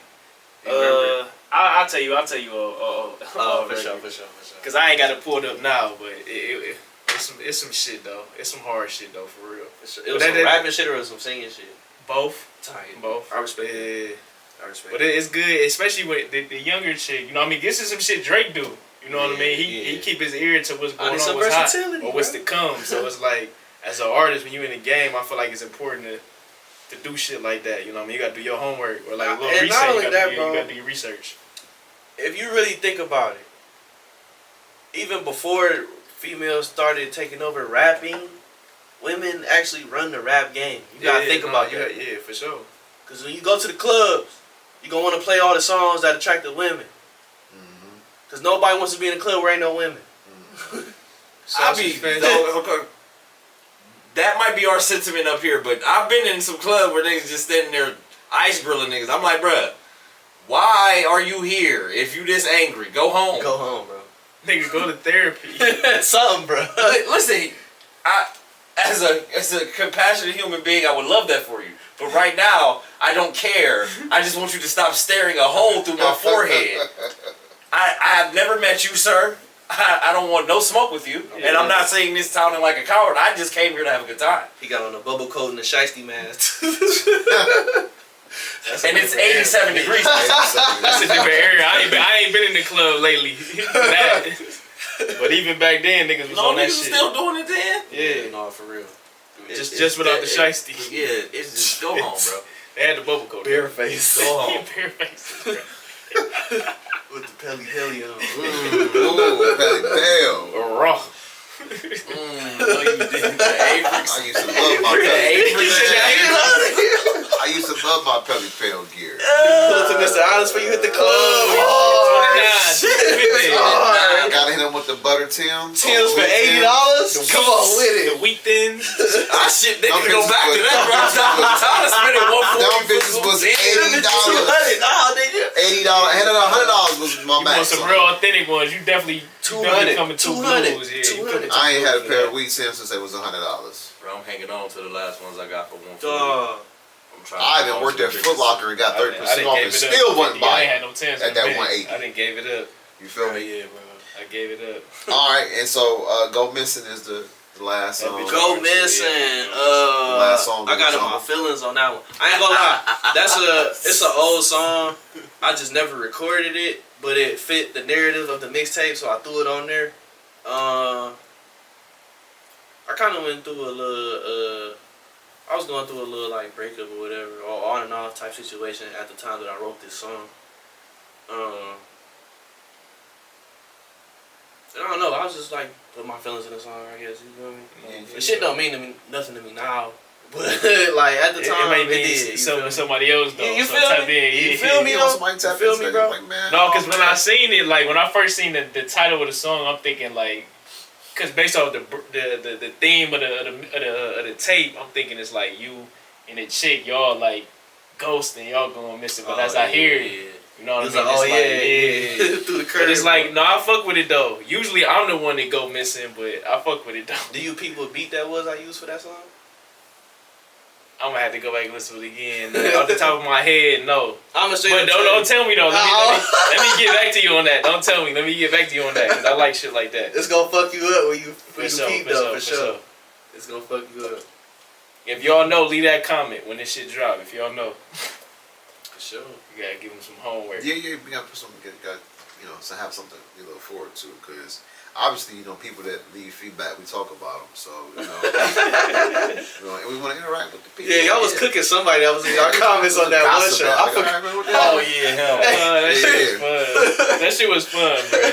You remember? I'll tell you. For sure. Cause I ain't got it pulled up now, but it's some shit though. It's some hard shit though, for real. It was some rapping shit or some singing shit. Both. Tight. Both. I respect Yeah. it. I respect But it. it's good, especially with the younger chick. You know what I mean? This is some shit Drake do. You know what I mean? He Yeah. keep his ear to what's going need on, some what's hot, versatility, or what's bro. to come. So it's like, as an artist, when you in the game, I feel like it's important to do shit like that. You know what I mean? You gotta do your homework or like a little And not research. only You that, bro. gotta do your research. If you really think about it, even before females started taking over rapping, women actually run the rap game. You gotta think about that. Yeah, for sure. Because when you go to the clubs, you're going to want to play all the songs that attract the women. Because nobody wants to be in a club where ain't no women. That might be our sentiment up here, but I've been in some club where they just standing there ice grilling niggas. I'm like, bruh, why are you here? If you this angry, go home. Go home, bro. Nigga, go to therapy. Something, bro. Listen, as a compassionate human being, I would love that for you. But right now, I don't care. I just want you to stop staring a hole through my forehead. I have never met you, sir. I don't want no smoke with you. Yeah. And I'm not saying this sounding like a coward. I just came here to have a good time. He got on a bubble coat and a shiesty mask. And it's 87 degrees. That's a different area. I ain't been in the club lately. For that. But even back then, niggas was No, on that niggas shit. still doing it then? Yeah. No, for real. Just without the shiesty. Yeah, it's just go home, bro. They had the bubble coat. Bare face. Go home. Bare faces, bro. With the pelly on. Ooh, Patty Pale. Raw. No, you didn't. The Avrix. I used to love my The Pelly. Avrix jacket. I used to love my Pelly Pale gear. Pull to Mr. Honest for you hit the club. I gotta hit him with the butter Tim's. Tim's for $80. Come on with The it. wheat thins. Ah, shit, they Them can go bitches back to was- that, bro. I'm tired of spending Them bitches was $80. $80. $100 was my You want max. some real authentic ones? You definitely 200. coming to 200. blues. Yeah, you coming to I ain't had a blues, pair yeah. of wheat Tims since they was $100. Bro, I'm hanging on to the last ones I got for $140. Dog. I'm trying I even worked at Foot Locker and got 30% off and still wasn't I ain't buying. had no tens at in that the bank. 180. I didn't gave it up. You feel me? Yeah, bro. I gave it up. All right, and so Go Missing is the last That song. bitch Go Missing. last song I got was in my on. feelings on that one. I ain't gonna lie. It's an old song. I just never recorded it, but it fit the narrative of the mixtape, so I threw it on there. I kind of went through a little. I was going through a little like breakup or whatever, or on and off type situation at the time that I wrote this song. And I don't know. I was just like put my feelings in the song. I guess you feel me. Yeah, The shit don't mean to me nothing to me now, but like at the time it it, may did. be You feel me? somebody else though. You so feel type me? in, You feel me? You know, somebody tap feel into me, that, bro? like, man, No, because when I seen it, like when I first seen the title of the song, I'm thinking like, because based off the theme of the tape, I'm thinking it's like you and the chick, y'all like ghosting, y'all going missing. But as I hear it, you know what I It's mean? like, oh It's yeah, like, through the curve. But it's like, no, I fuck with it though. Usually I'm the one that go missing, but I fuck with it though. Do you people beat that was I used for that song? I'm gonna have to go back and listen to it again. Off the top of my head, no. I'm gonna But don't tell me though. Let me get back to you on that. Don't tell me. Let me get back to you on that because I like shit like that. It's gonna fuck you up when you sure, peep for though, for sure. sure. It's gonna fuck you up. If y'all know, leave that comment when this shit drop. If y'all know, For sure. you gotta give them some homework. Yeah, we gotta put something, got to have something we look forward to, because obviously, people that leave feedback, we talk about them, so, and we want to interact with the people. Yeah, y'all was cooking somebody that was in y'all comments on that one Gossip show. about I it. forgot. Alright, man, what Oh, the- yeah, hell. That shit was Yeah. fun. That shit was fun, bro.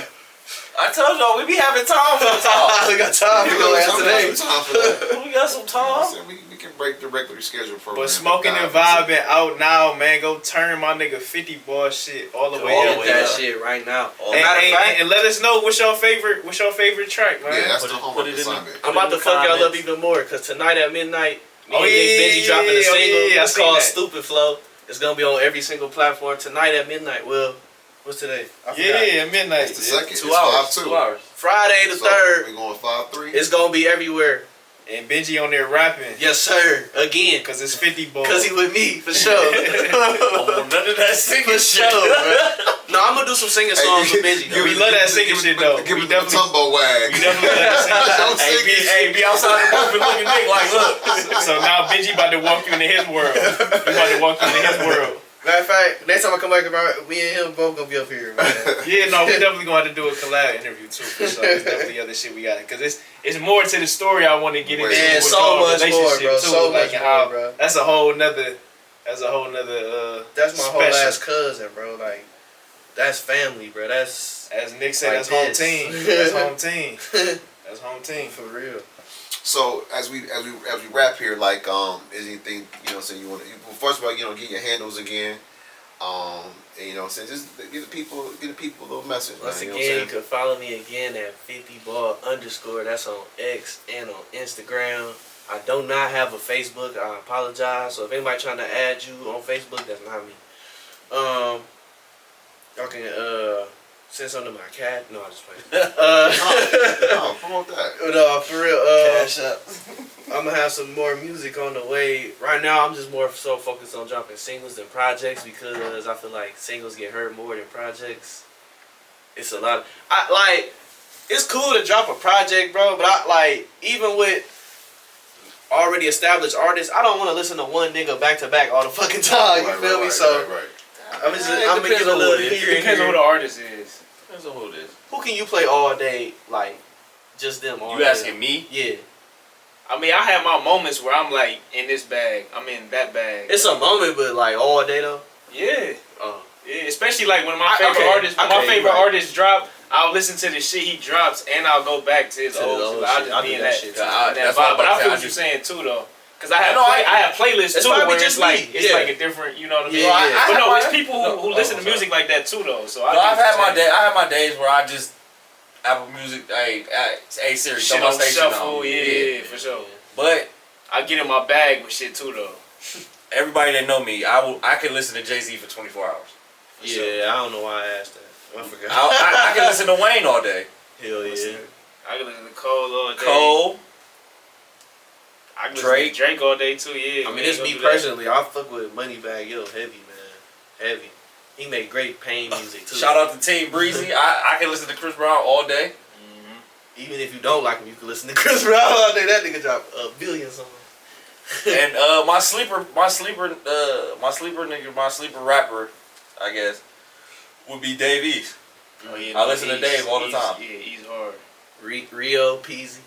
I told y'all, we be having time for the talk. We got time to We go got after some today. time for that. We got some time. We can break the regular schedule program. But smoking and vibing out now, man. Go turn my nigga 50 ball shit all the way All up. of that up. shit right now. Oh, And, Matter of fact, and let us know what's your favorite track, man. Yeah, that's Put the it- homework put it in the- assignment. I'm about to in the fuck y'all up comments. even more because tonight at midnight, me Oh, and Nick yeah, Benji dropping a yeah, single. yeah, I It's seen called that. Stupid Flow. It's gonna be on every single platform tonight at midnight. Well, what's today? I forgot. Yeah, midnight. It's the second. 2 it's hours. 5-2. 2 hours. Friday the So, 3rd. we going 5-3. It's gonna be everywhere. And Benji on there rapping. Yes, sir. Again. Cause it's 50 ball. Cause he with me, for sure. Oh, none of that singing For shit. sure, bro. No, I'm gonna do some singing songs with Benji. though. We love that singing shit, though. Give We him the definitely- tumbo wag. We definitely love that singing Don't shit. sing it. Be outside the booth and looking big like, look. So now Benji about to walk you into his world. He about to walk you into his world. Matter of fact, next time I come back, me and him both gonna be up here, man. Yeah, no, we definitely gonna have to do a collab interview too. For sure. There's definitely other shit we got, cause it's more to the story I want to get into. Man, with so y'all much more, relationship, bro. too. So like much how more, bro. That's a whole nother. That's That's my whole special. ass cousin, bro. Like, that's family, bro. That's As Nick said, Like that's home this. team. That's home team. That's home team. for real. So as we wrap here, like is anything saying you want to? Well, first of all, get your handles again. And, saying just give the people a little message. Once man, again, you can follow me again at 50ball_. That's on X and on Instagram. I do not have a Facebook. I apologize. So if anybody trying to add you on Facebook, that's not me. Y'all can send something to my cat. No, I'm just playing. No, promote that. No, for real. Cash up. I'm gonna have some more music on the way. Right now, I'm just more so focused on dropping singles than projects because I feel like singles get heard more than projects. It's a lot. It's cool to drop a project, bro. But even with already established artists, I don't want to listen to one nigga back to back all the fucking time. You feel me? So right. I'm gonna get a little here and Depends on who here. the artist is. Depends on who it is. Who can you play all day? Like just them all You day? asking me? Yeah. I mean, I have my moments where I'm like in this bag, I'm in that bag. It's a moment, but like all day though. Yeah. Oh. Yeah, especially like when my favorite artist drop, I'll listen to the shit he drops and I'll go back to his old shit. I'll just be in that shit. That's why But I feel I what you're saying too though. Cause I have playlists It's too probably where just it's like me. it's Yeah. like a different, you know what I mean? Yeah. But no, it's people who listen to music like that too though. So I've had my day. I have my days where I just Apple Music. Hey Siri, shit throw my on station shuffle. on. Yeah, for sure. But I get in my bag with shit too though. everybody that know me, I can listen to Jay-Z for 24 hours. Yeah, I don't know why I asked that. I forgot. I can listen to Wayne all day. Hell yeah. I can listen to Cole all day. Cole. I can listen to Drake all day too. Yeah. I mean, man, it's go me do that. personally. I fuck with Moneybagg Yo heavy, man. Heavy. He make great pain music too. Shout out to Team Breezy. I can listen to Chris Brown all day. Even if you don't like him, you can listen to Chris Brown all day. That nigga drop a billion songs. And my sleeper rapper, I guess, would be Dave East. Oh, yeah, I listen to Dave all the time. Yeah, he's hard. Rio, Peasy.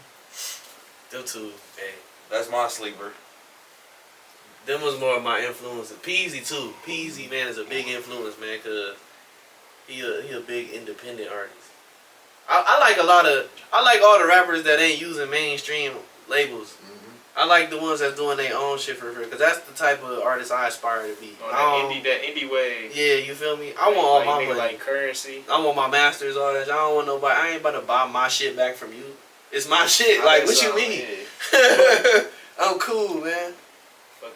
Them two, hey. That's my sleeper. Them was more of my influence. And Peasy too. Peasy, man, is a big influence, man, cause he a big independent artist. I like all the rappers that ain't using mainstream labels. I like the ones that's doing their own shit for free, cause that's the type of artist I aspire to be. That indie way. Yeah, you feel me? I want all my money. Like Currency. I want my masters, all that. I don't want nobody. I ain't about to buy my shit back from you. It's my shit. Like, what you mean? Yeah. I'm cool, man.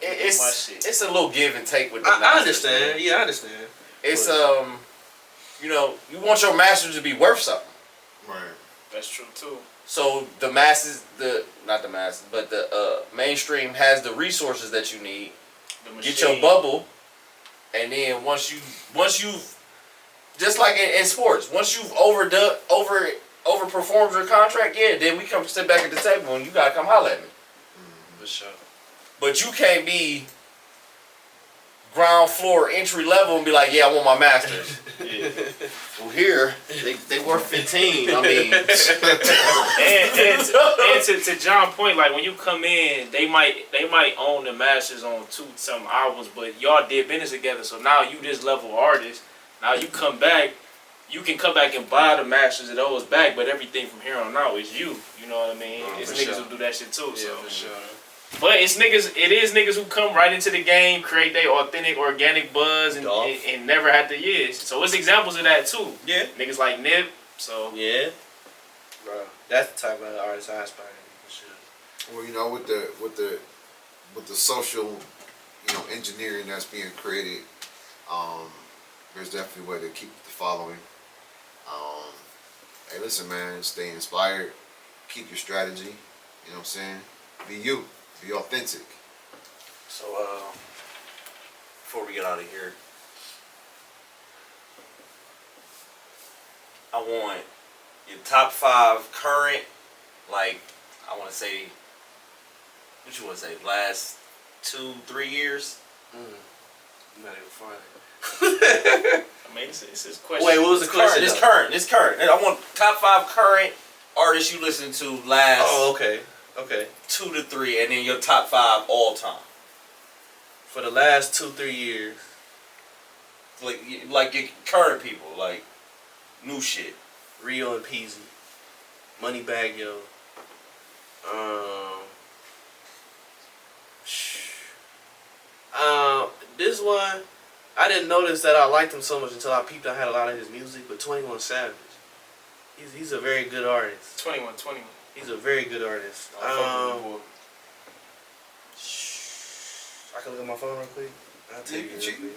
It's a little give and take with the I masters, understand. man. Yeah, I understand. It's you want your masters to be worth something. Right. That's true too. So the masses, not the masses, but the mainstream has the resources that you need. Get your bubble, and then once you just like in sports, once you've overperformed your contract, yeah, then we come sit back at the table and you gotta come holler at me. For sure. But you can't be ground floor entry level and be like, yeah, I want my masters. Yeah. Well, here they worth 15. I mean, and to John's point, like when you come in, they might own the masters on some albums, but y'all did business together. So now you this level artist. Now you come back, you can come back and buy the masters of those back, but everything from here on out is you. You know what I mean? It's niggas who do that shit too. Yeah, so. for sure. But it is niggas who come right into the game, create their authentic, organic buzz, and never had to years. So it's examples of that too. yeah. Niggas like Nip. So Yeah. Bro, that's the type of artist I aspire to be, for sure. Well, you know, with the social, engineering that's being created, there's definitely a way to keep the following. Hey, listen, man, stay inspired. Keep your strategy. You know what I'm saying? Be you. Be authentic. So, before we get out of here, I want your top 5 current, like, I want to say, what you want to say, last 2-3 years? Not even farther. I mean, it's this question. Wait, what was the question? It's current. I want top 5 current artists you listen to last Oh, okay. Okay. 2 to 3, and then your top 5 all time. For the last 2-3 years. Like your current people, like new shit. Rio and Peasy. Moneybagg Yo. This one, I didn't notice that I liked him so much until I peeped. I had a lot of his music, but 21 Savage. He's a very good artist. 21. He's a very good artist. can look at my phone real quick. I'll tell you real quick.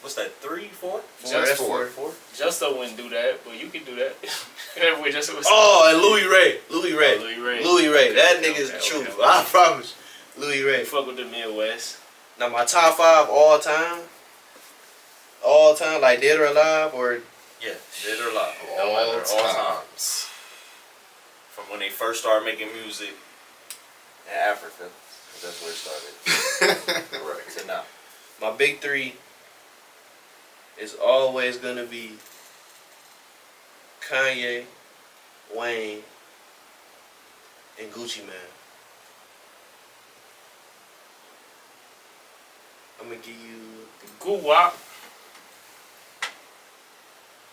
What's that? 3, 4? That's Four. four. Justo wouldn't do that, but you can do that. With Justo was Oh, and Louis Ray. Louis Ray. Louis Ray. That Okay, nigga's okay, the truth. okay. I promise. Louis They Ray. fuck with the Midwest. Now my top 5 all time, like dead or alive, or Yeah, dead or alive. All No matter, all time. times. From when they first started making music in Africa, 'cause that's where it started, Right. to now. my big 3 is always gonna be Kanye, Wayne, and Gucci Mane. I'm gonna give you. Goo Wop.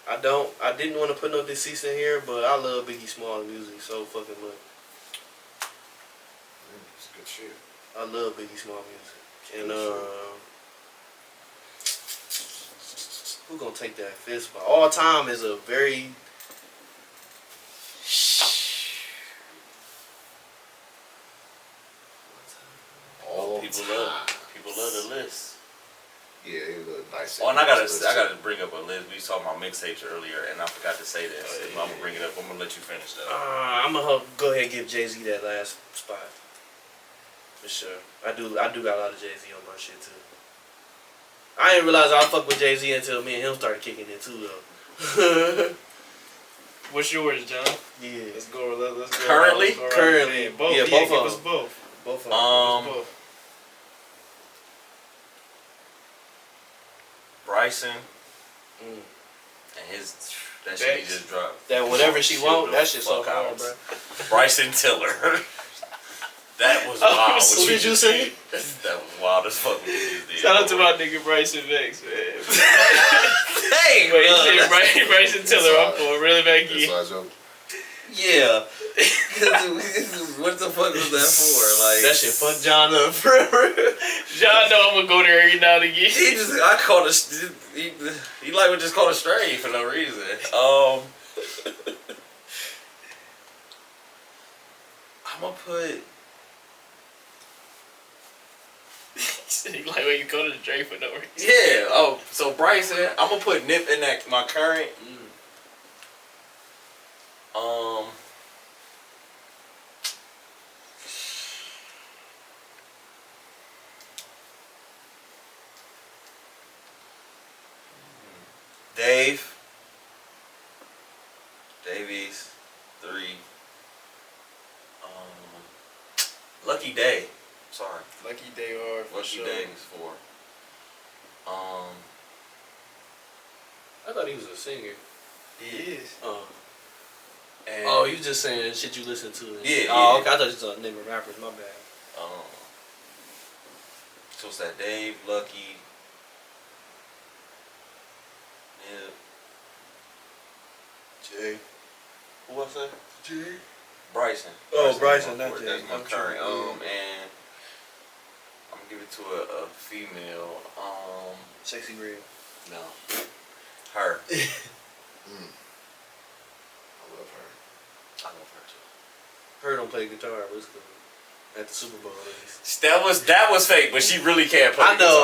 I didn't want to put no deceased in here, but I love Biggie Smalls music so fucking much. It's good shit. I love Biggie Smalls music. And who gonna take that fifth spot? All time is a very All People times. love the list. Yeah, it look nice. Oh, and I gotta bring up a list. We was talking about mixtapes earlier, and I forgot to say this. I'm gonna bring it up. I'm gonna let you finish that. I'm gonna go ahead and give Jay-Z that last spot. For sure. I do got a lot of Jay-Z on my shit too. I didn't realize I fuck with Jay-Z until me and him started kicking it too though. What's yours, John? Yeah. Let's go. Let's go. Currently? Let's go right Currently. there. Both. Yeah, Yeah, both give of us them. both. Both of them. Give us both. Bryson Mm. and his that shit he Bex. just dropped. That whatever she Shit want, the that shit's so fuck hard, out. bro. Bryson Tiller. That was Oh, wild. so what did you just say? did. That was wild as fuck what you just did. Shout out to my nigga Bryson Vex, man. Hey, Wait, you said Bryson Tiller. I'm for really back That's in. why I joke. yeah. What the fuck was that for? Like That shit fucked John up forever. Y'all know I'm gonna go there every now and again. I called it. He like would just call it stray for no reason. I'm gonna put. He like when you go to the Drake for no reason. Yeah. Oh, so Bryson, I'm gonna put Nip in that my current. Davies, 3. Lucky Day. Sorry. Lucky Day are for Lucky sure. Day is 4. I thought he was a singer. He is. And Oh, you just saying shit you listen to. Yeah, Oh, yeah. okay. I thought you was name of rappers. My bad. So it's that Dave, Lucky, Nip, Jay. who was that? Jay. Bryson. Oh, Bryson, is not my Jay. That's my I'm current. sure. And I'm gonna give it to a female. Sexy Red. No, her. I love her. I love her too. Her don't play guitar, but it's cool. At the Super Bowl, at least. That was fake, but she really can't play. I know.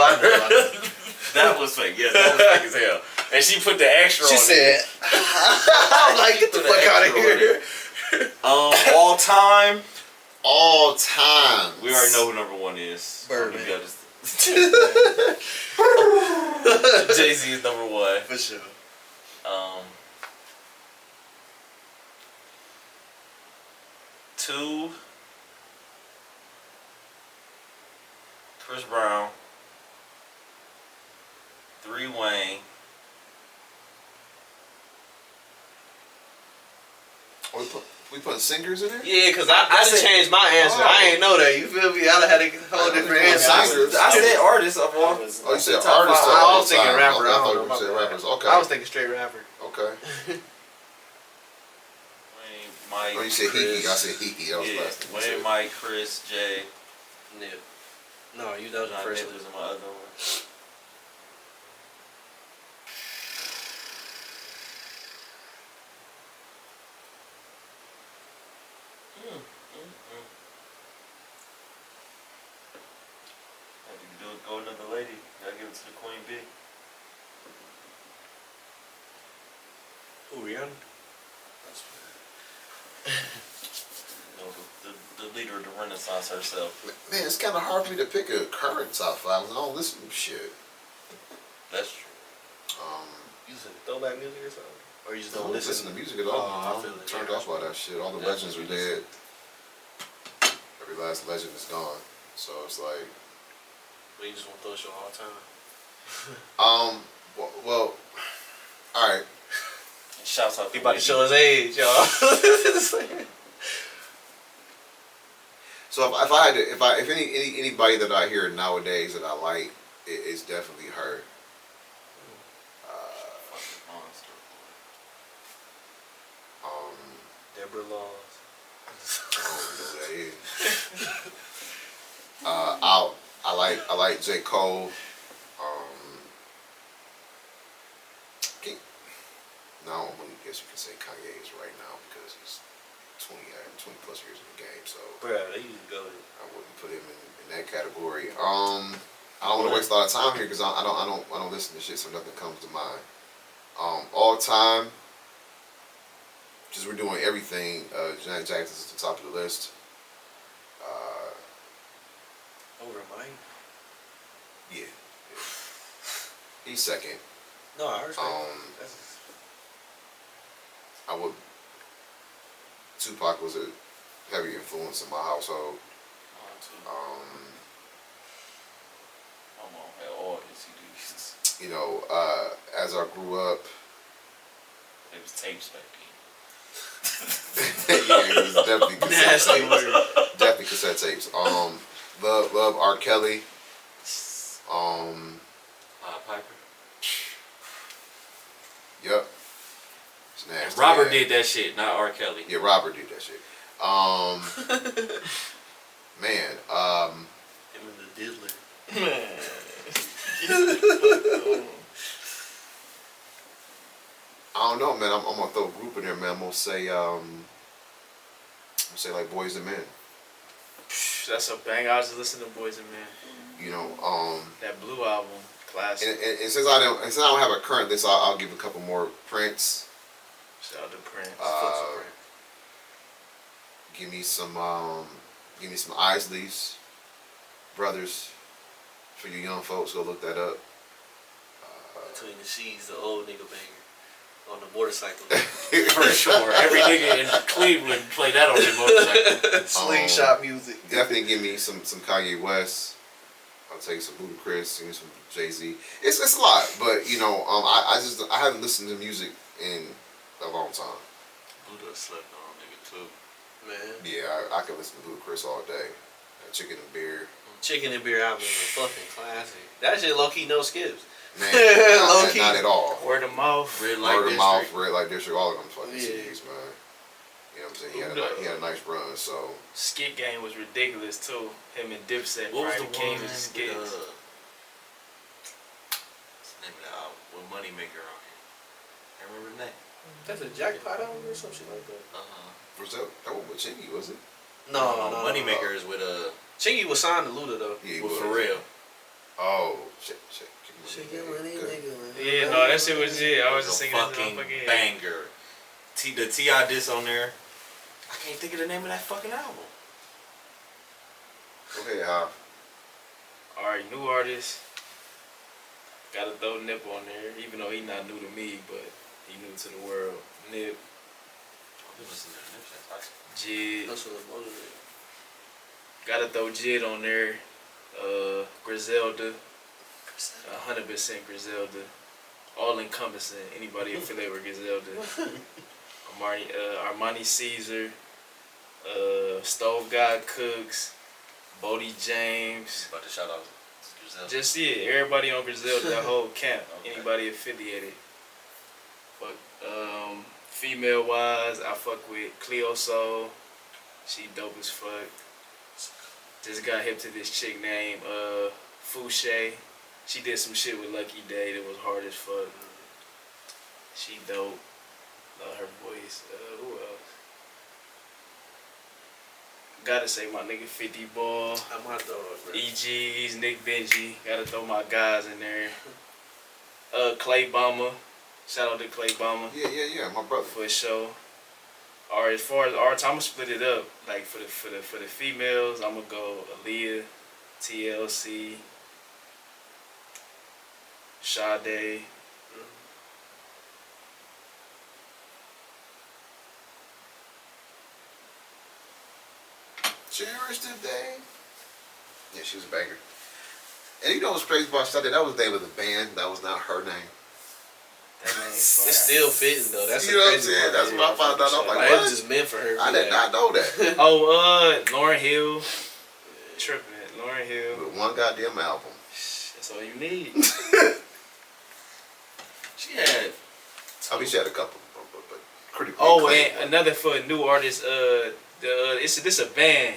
That was fake. Yes, that was fake as hell. And she put the extra She on said, I'm like, get the Put fuck an out of extra on here. All time. All time. We already know who number 1 is. Birdman. Jay-Z is number 1. For sure. Two. Chris Brown. 3 Wayne. Oh, we putting singers in there? Yeah, because I done said- changed my answer. I ain't know that. You feel me? I done had a whole different answer. I said artists of all. Oh, you said Top artists. five. of I all was thinking time. rapper. Okay, I I don't thought know, you my said bad. rappers. Okay. I was thinking straight rapper. Okay. Wayne, Mike. Oh, you said Chris. Hiki. I said Hiki. That was the Yeah, last thing you Wayne, said. Mike, Chris, Jay. Nip. No, that was the John first Nip one. was in my other one. Taylor, the Renaissance herself. Man, it's kind of hard for me to pick a current top 5. I don't listen to shit. That's true. You listen to throwback music or something? Or you just I don't don't listen listen to music at all. Oh, I I'm feel it. turned Yeah. off by that shit. All the legends are dead. Every last legend is gone. So it's like, But you just want to throw a show all the time. well, all right. Shouts out He to about to Whitney. show his age, y'all. So if I had to, if anybody that I hear nowadays that I like, it's definitely her. Fucking monster, Deborah Laws. I don't know who that is. I like J. Cole. No, I guess you can say Kanye is right now because he's 20 plus years in the game, so Bruh, they used to go. I wouldn't put him in that category. I don't want to waste a lot of time here because I don't listen to shit, so nothing comes to mind. All time, just we're doing everything. Janet Jackson's at the top of the list. Over Mike? Yeah, he's second. No, I respect Um, I would. Tupac was a heavy influence in my household. My mom had all his CDs. You know, as I grew up, It was tapes back yeah, it was definitely cassette Nasty tapes. word. Definitely cassette tapes. Love R. Kelly. then. Piper. Yep. It's And nasty. Robert man. did that shit, not R. Kelly. Yeah, Robert did that shit. Man, Him and the Diddler. I don't know, man. I'm gonna throw a group in there, man. I'm gonna say like Boys and Men. That's a bang. I was just listening to Boys and Men. You know, That Blue album, classic. and since I don't have a current list, I'll give a couple more. Prince. Shout out to Prince. Give me some Isleys Brothers. For you young folks, go look that up. Between the sheets, the old nigga banger. On the motorcycle. For sure. Every nigga in Cleveland played that on their motorcycle. Slingshot music. Definitely give me some Kanye West. I'll take some Ludacris, give me some Jay-Z. It's a lot, but you know, I haven't listened to music in a long time. Buddha slept on nigga too. Man. Yeah, I can listen to Ludacris all day. Chicken and Beer. Chicken and Beer album is a fucking classic. That shit low key no skips. Man, Low key. not at all. Word of mouth. Red Light Word of District. Mouth, Red Light District, all of them fucking Yeah. CDs, man. You know what I'm saying? He had a nice run, so. Skit game was ridiculous too. Him and Dipset, What was Brian the King one was with, skits. what's the name of that album? With Moneymaker on it. I remember the name. That's a jackpot album or some shit like that. Was that one with Chingy, was it? No. Moneymaker is with Chingy was signed to Luda though. Yeah, he with was. Pharrell. Oh, shit. Good. Yeah, no, that shit was it. I was just It's a singing that fucking motherfucking banger. The T.I. diss on there. I can't think of the name of that fucking album. Go ahead, Hop. Alright, new artist. Gotta throw Nip on there, even though he not new to me, but he new to the world. Nip, I've been listening to Nipsey. Jid. That's what I'm motivated. Gotta throw Jid on there. Griselda. 100% Griselda. All encompassing. Anybody affiliated with Griselda. Armani Caesar. Stove God Cooks. Bodie James. About to shout out to Giselle. Just everybody on Griselda, that whole camp. Okay. Anybody affiliated. Fuck. Female wise, I fuck with Cleo Soul. She dope as fuck. Just got hip to this chick named Fouché. She did some shit with Lucky Day that was hard as fuck. She dope. Love her voice. Who else? Gotta say my nigga 50 Ball. I'm my dog, bro. EG's, Nick Benji. Gotta throw my guys in there. Clay Bama. Shout out to Clay Bama Yeah, my brother. for sure. All right, as far as artists, I'm gonna split it up. Like for the females, I'm gonna go Aaliyah, TLC, Sade. Cherish the day. Yeah, she was a banger. And you know what's crazy about Sade? That was the name of the band. That was not her name. It's still fitting though. That's You know what I'm saying? That's what I found out. I'm like, It was what? just meant for her. I did not know that. Oh, Lauryn Hill. Tripping it. Lauryn Hill. With one goddamn album. That's all you need. She had. I mean, she had a couple, but critically Oh, acclaimed and another for a new artist. This a band.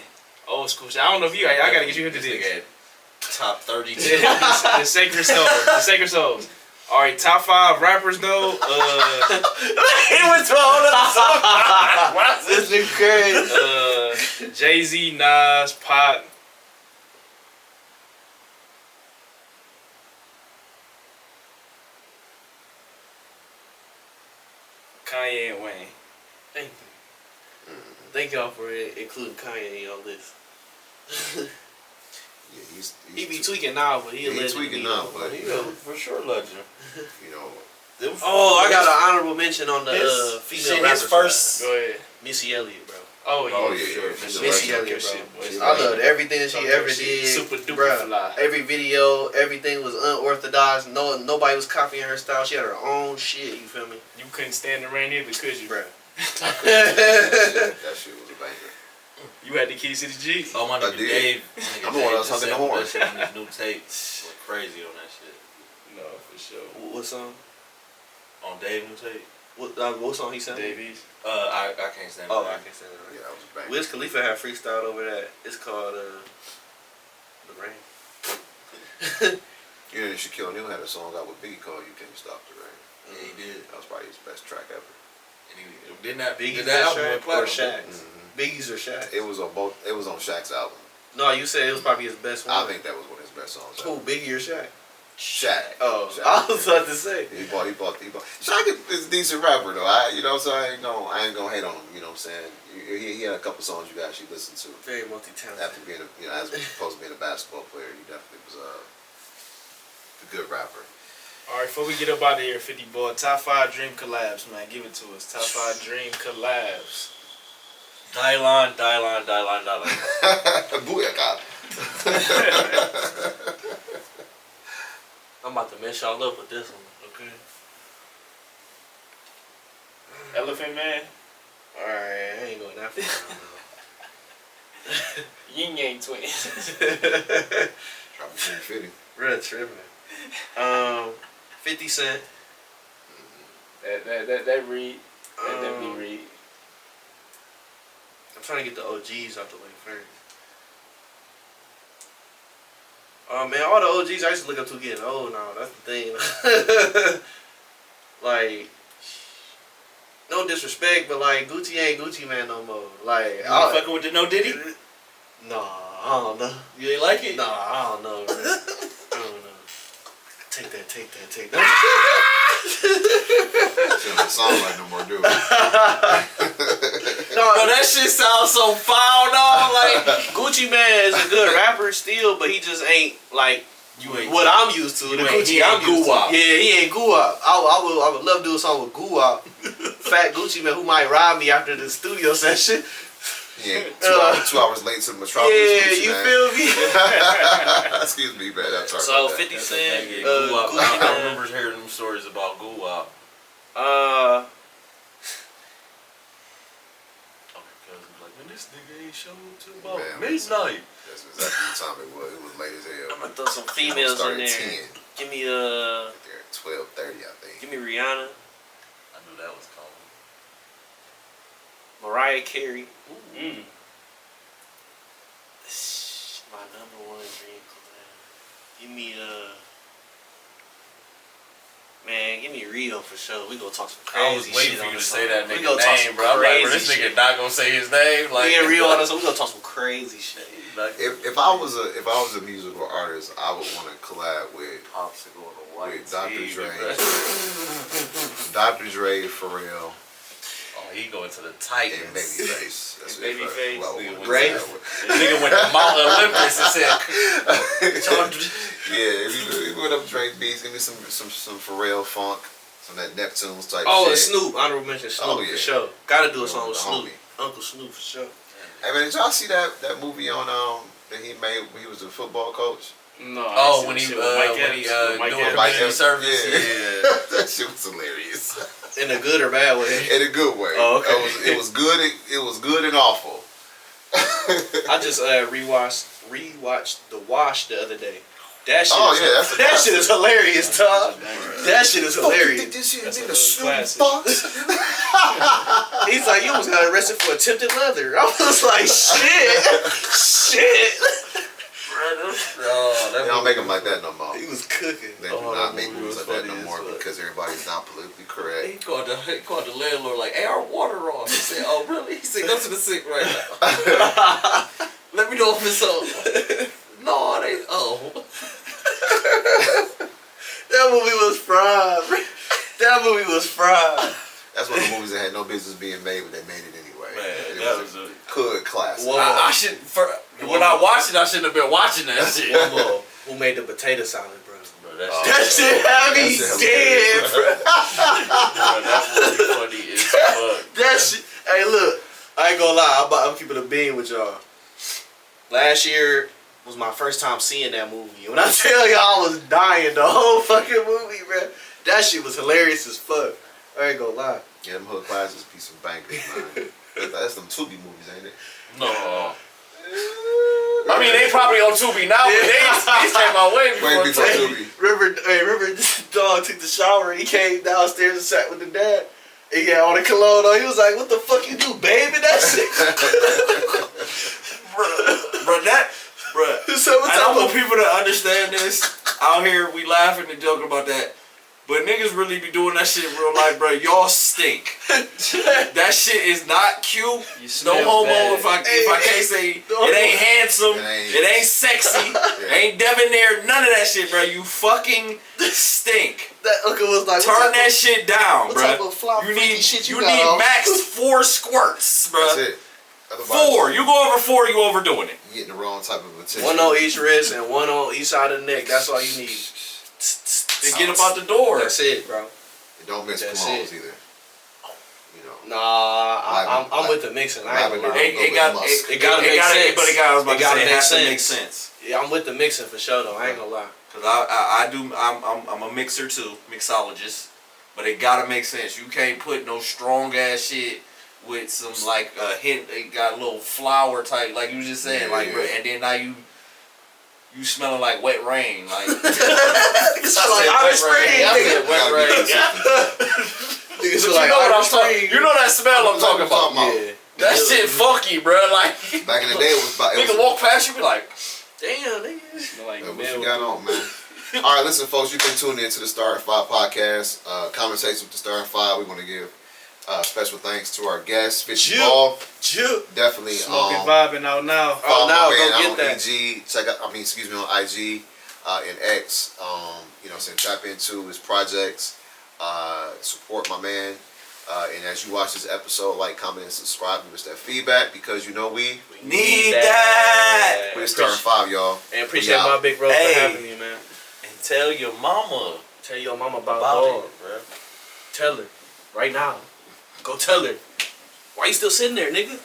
Old school shit. I don't know if I gotta get you into This this. nigga had top 32. The Sacred Souls. The Sacred Souls. All right, top 5 rappers though. He went to a whole other song. This is crazy. Jay-Z, Nas, Pop. Kanye and Wayne. Thank you. Thank y'all for including Kanye in your list. Yeah, he's He be tweaking now, but he a He legend. tweaking now, but He a for sure legend. you know, Oh, I got an honorable mention on the female His rapper first. side. Go ahead. Missy Elliott, bro. Oh yeah. Oh, yeah, for sure, yeah. for She's sure. a Missy legend. Elliott, bro. She's I a loved legend. everything that she Talk ever that shit. did. Super duper Bruh. fly. Every video, everything was unorthodox. Nobody was copying her style. She had her own shit. You feel me, You couldn't stand the rain either, could you? bro? That shit was a banger. You had the keys to the G. Oh, my I nigga did. Dave. I'm the one that was hugging the horn. That shit on his new tape. Went crazy on that shit. No, for sure. What song? On Dave's new tape. What song he sang? Davies. I can't stand Oh, it. I can say that. Yeah, that was a banger. Wiz Khalifa had freestyled over that. It's called The Rain. You know, Shaquille O'Neal had a song out with Biggie called "You Can't Stop the Rain." Yeah, he did. That was probably his best track ever. And he did not. Biggie's Did that album Shaq went or platinum. Shaq's? Mhm. Biggie's or Shaq? It was on both. It was on Shaq's album. No, you said it was probably his best one. I think that was one of his best songs. Who, Ever. Biggie or Shaq? Shaq. Oh, Shaq, I was yeah. about to say. He bought. Shaq is a decent rapper though. You know what I'm saying? I ain't gonna hate on him. You know what I'm saying? He had a couple songs you guys should listen to. Very multi-talented. After being, as opposed to being a basketball player, he definitely was a good rapper. All right, before we get up out of here, 50 boy, top 5 dream collabs, man. Give it to us. Top 5 dream collabs. Dylan. Booyaka. I'm about to mess y'all up with this one, okay? Elephant Man. Alright, I ain't going that far. Yin Yang Twins. Dropping 50. Real tripping. 50 Cent. that read. That be read. I'm trying to get the OGs out the way first. Oh man, all the OGs I used to look up to getting old now. That's the thing. Like, no disrespect, but like Gucci ain't Gucci Man no more. Like, You ain't fucking with the No Diddy? nah, I don't know. You ain't like it? Nah, I don't know, man. I don't know. Take that. She don't sound like no more, dude. No, Bro, that shit sounds so foul, dog. Like, Gucci Man is a good rapper still, but he just ain't like you ain't. what I'm used to. The ain't- Gucci he I'm ain't used to. Guwap. Yeah, he ain't Guwap. I would love to do a song with Guwap. Fat Gucci Man who might rob me after the studio session. Yeah, 2 hours late to the Metropolis. Yeah, Gucci, you man. feel me? Excuse me, man. I'm sorry So about that. 50 Cent, Yeah, Gucci Guwap. I Man. remember hearing them stories about Guwap. Like, man, this nigga ain't showed till about Man, midnight. That's exactly the time it was. It was late as hell. I'm gonna throw some females in Started there. 10. Give me There at 12:30, I think. give me Rihanna, I knew that was coming. Mariah Carey. Mm. My number one dream collab. Give me man, give me Rio for sure. We gonna talk some crazy I was waiting shit for on you to the say song. that We nigga gonna talk name, some bro. I'm like, bro, crazy this nigga shit. not gonna say his name. Like, Me and Rio on the song. We gonna talk some crazy shit. like, If I was a musical artist, I would want to collab with popsicle on a white Dr. tee, Dre. bro. Dr. Dre, Pharrell, Oh, he going to the And Titans. Babyface. That's what Babyface. Ray? Nigga went to Mount Olympus and said, Yeah, we went up Drake beats. Give me some Pharrell funk, some of that Neptunes type Oh, shit. and Snoop. Honorable mention Snoop Oh, yeah. for sure. Gotta do a song with The Snoop. homie. Uncle Snoop for sure. Hey man, did y'all see that movie on that he made when he was a football coach? No. oh, when he doing community service. Yeah. That shit was hilarious. In a good or bad way. In a good way. Oh, okay. It was good. It was good and awful. I just rewatched The Wash the other day. That shit, Oh, yeah, that's a that shit is hilarious, dog. That shit is hilarious. This shit That's in a the Snoop classic. box. He's like, you almost got arrested for attempted leather. I was like, shit. Oh, They don't make them like that no more. He was cooking. They do Oh, not that make movie movies was like that no funny as more fuck. because everybody's not politically correct. He called the landlord like, hey, our water off. He said, oh, really? He said, go to the sink right now. Let me know if it's on. No, it ain't. Oh. That movie was fried. That movie was fried. That's one of the movies that had no business being made, but they made it anyway. Man, It that was was a good classic. Whoa. I should, when I watched it, I shouldn't have been watching that shit. One more. Who made the potato salad, bro? Bro, that Oh, That shit had me That shit dead, bro. that movie funny as fuck. That shit. Hey, look. I ain't gonna lie. I'm keeping a bean with y'all. Last year was my first time seeing that movie. When I tell y'all I was dying the whole fucking movie, bro. That shit was hilarious as fuck. I ain't gonna lie. Yeah, them hood classes be some bangers, man. That's them Tubi movies, ain't it? No. I mean, they probably on Tubi now, but they came out way Way before before Tubi. Tubi. Remember this dog took the shower and he came downstairs and sat with the dad. He had all the cologne on. He was like, what the fuck you do, baby? That shit. Bruh. So what And I type want of people to understand this. Out here, we laughing and joking about that. But niggas really be doing that shit in real life, bro. Y'all stink. That shit is not cute. You No smell homo bad. if I can't say it ain't handsome, it ain't sexy, ain't debonair, none of that shit, bro. You fucking stink. that uncle was like, Turn that shit down, what type bro. of flop You freaky need shit you you got need on? max 4 squirts, bro. That's it. Otherwise, 4. You go over 4, you overdoing it. you getting the wrong type of attention. One on each wrist and one on each side of the neck. That's all you need. And get up out the door. That's it, bro. And don't miss That's colognes it. either. You know. Nah, I'm with the mixing. I ain't gonna lie. It gotta make sense. But it gotta make has to sense. make sense. Yeah, I'm with the mixing for sure though. I ain't gonna lie. Cause I'm a mixer too, mixologist. But it gotta make sense. You can't put no strong ass shit with some like a hint. It got a little flour type, like you was just saying, like, Yeah. bro, and then now you smelling like wet rain, like. It's like Irish Spring. I said wet Gotta be rain. consistent. Niggas But you like know what I'm Irish talking. Spring. You know that smell I'm talking about. Yeah. That shit funky, bro. Like Back in the day, it was about. nigga walk past you, be like, Damn, nigga. Smell like What milk. you got on, man? All right, listen, folks. You can tune in to the Star at 5 podcast. Conversations with the Star at 5. We want to give special thanks to our guest, Fitchy Jill. Ball. Chill. Definitely. Smoking, vibing out now. Follow now, my man go get on that. EG. Check out. On IG and X. You know, tap into his projects. Support my man. And as you watch this episode, like, comment, and subscribe. Give us that feedback because you know we need that. we're starting 5, y'all. And appreciate We out. my big bro Hey. for having me, man. and tell your mama Tell your mama about about dog. it, bro. Tell her. Right now. Go tell her. Why you still sitting there, nigga?